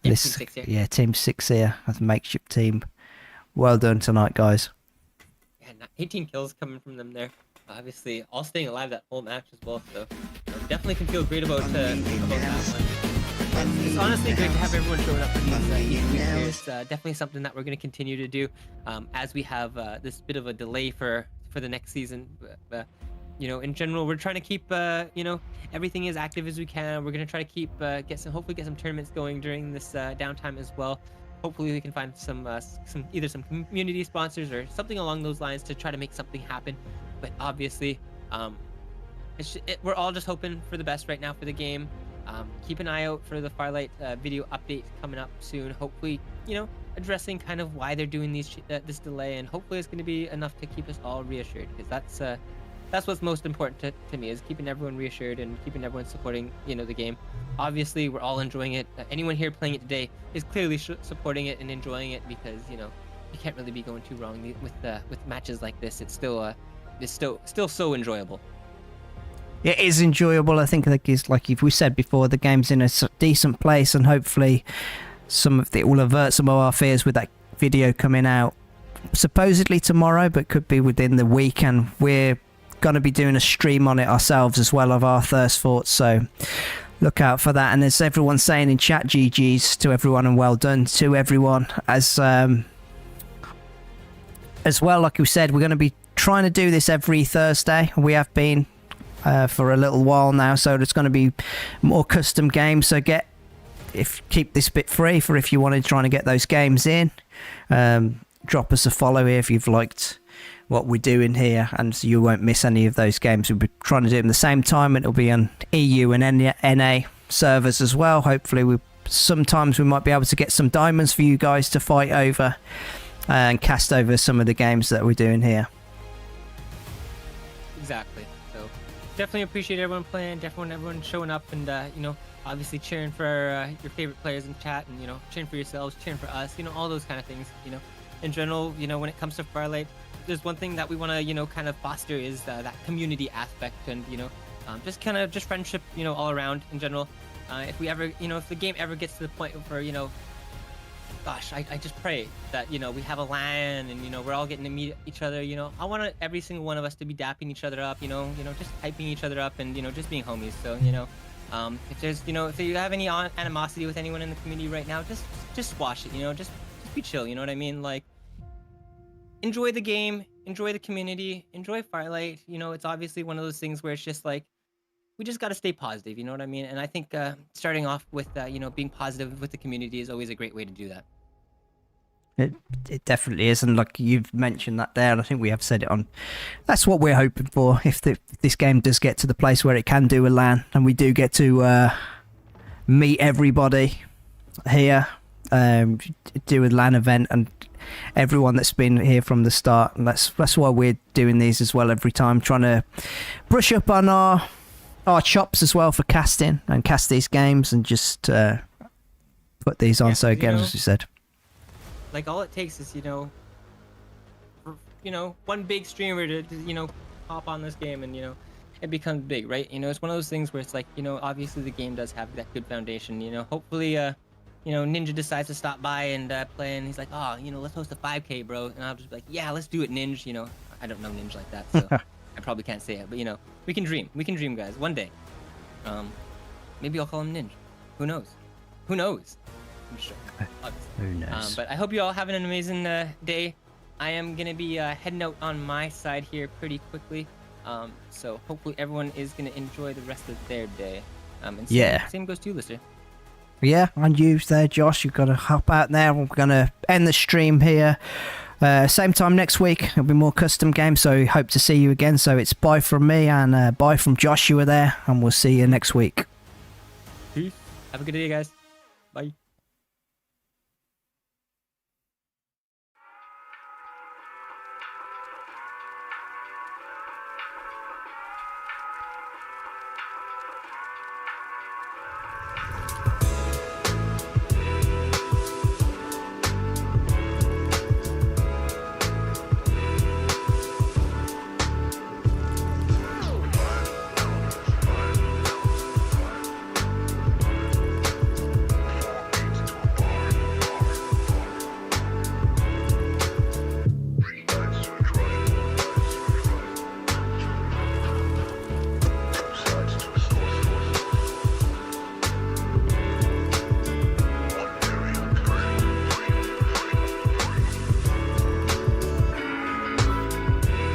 Yeah, team 6 here. Yeah, team 6 here as a makeshift team. Well done tonight, guys. Yeah, 18 kills coming from them there. Obviously, all staying alive that whole match as well. So definitely can feel great about that one. It's honestly great to have everyone showing up for these weeks here. It's definitely something that we're going to continue to do as we have this bit of a delay for the next season. You know, in general, we're trying to keep you know, everything as active as we can. We're going to try to keep hopefully get some tournaments going during this downtime as well. Hopefully we can find some either some community sponsors or something along those lines to try to make something happen. But obviously, we're all just hoping for the best right now for the game. Keep an eye out for the Farlight video update coming up soon. Hopefully, you know, addressing kind of why they're doing this delay, and hopefully it's going to be enough to keep us all reassured, because that's what's most important to me, is keeping everyone reassured and keeping everyone supporting, you know, the game. Obviously, we're all enjoying it. Anyone here playing it today is clearly supporting it and enjoying it, because, you know, you can't really be going too wrong with matches like this. It's still so enjoyable. It is enjoyable. I think it's like we said before, the game's in a decent place, and hopefully it will avert some of our fears with that video coming out supposedly tomorrow, but could be within the week, and we're going to be doing a stream on it ourselves as well of our Thirst Forts, so look out for that. And as everyone's saying in chat, GG's to everyone and well done to everyone. As well, like we said, we're going to be trying to do this every Thursday. We have been for a little while now, so it's going to be more custom games, so keep this bit free for if you wanted trying to get those games in. Drop us a follow here if you've liked what we're doing here, and so you won't miss any of those games. We'll be trying to do them at the same time, and it'll be on EU and NA servers as well. Hopefully sometimes we might be able to get some diamonds for you guys to fight over and cast over some of the games that we're doing here. Exactly. So definitely appreciate everyone playing, everyone showing up, and you know, obviously cheering for your favorite players in chat, and, you know, cheering for yourselves, cheering for us, you know, all those kind of things. You know, in general, you know, when it comes to Farlight, there's one thing that we want to, you know, kind of foster is that community aspect, and, you know, just friendship, you know, all around in general. If we ever, you know, if the game ever gets to the point where, you know, gosh, I just pray that, you know, we have a LAN, and, you know, we're all getting to meet each other. You know, I want every single one of us to be dapping each other up, you know, just hyping each other up, and, you know, just being homies. So, you know, if you have any animosity with anyone in the community right now, just squash it, you know, just be chill, you know what I mean? Like, enjoy the game, enjoy the community, enjoy Farlight. You know, it's obviously one of those things where it's just like, we just got to stay positive, you know what I mean? And I think starting off with, you know, being positive with the community is always a great way to do that. It definitely is, and like you've mentioned that there, and I think we have said it on. That's what we're hoping for. If this game does get to the place where it can do a LAN, and we do get to meet everybody here, do a LAN event, and everyone that's been here from the start, and that's why we're doing these as well every time, trying to brush up on our chops as well for casting and cast these games, and just put these on. Yeah, so again, as you said, like, all it takes is, you know, one big streamer to you know, hop on this game, and, you know, it becomes big, right? You know, it's one of those things where it's like, you know, obviously the game does have that good foundation. You know, hopefully you know, Ninja decides to stop by and play, and he's like, oh, you know, let's host a 5K, bro. And I'll just be like, yeah, let's do it, Ninja. You know, I don't know Ninja like that, so I probably can't say it, but, you know, we can dream, guys, one day. Maybe I'll call him Ninja. Who knows? Who knows? I'm just joking, obviously. Who knows? But I hope you all having an amazing day. I am gonna be heading out on my side here pretty quickly. So hopefully everyone is gonna enjoy the rest of their day. And same goes to you, Lister. Yeah, and you there, Josh. You've got to hop out there. We're going to end the stream here. Same time next week. There'll be more custom games, so hope to see you again. So it's bye from me and bye from Joshua there, and we'll see you next week. Peace. Have a good day, guys.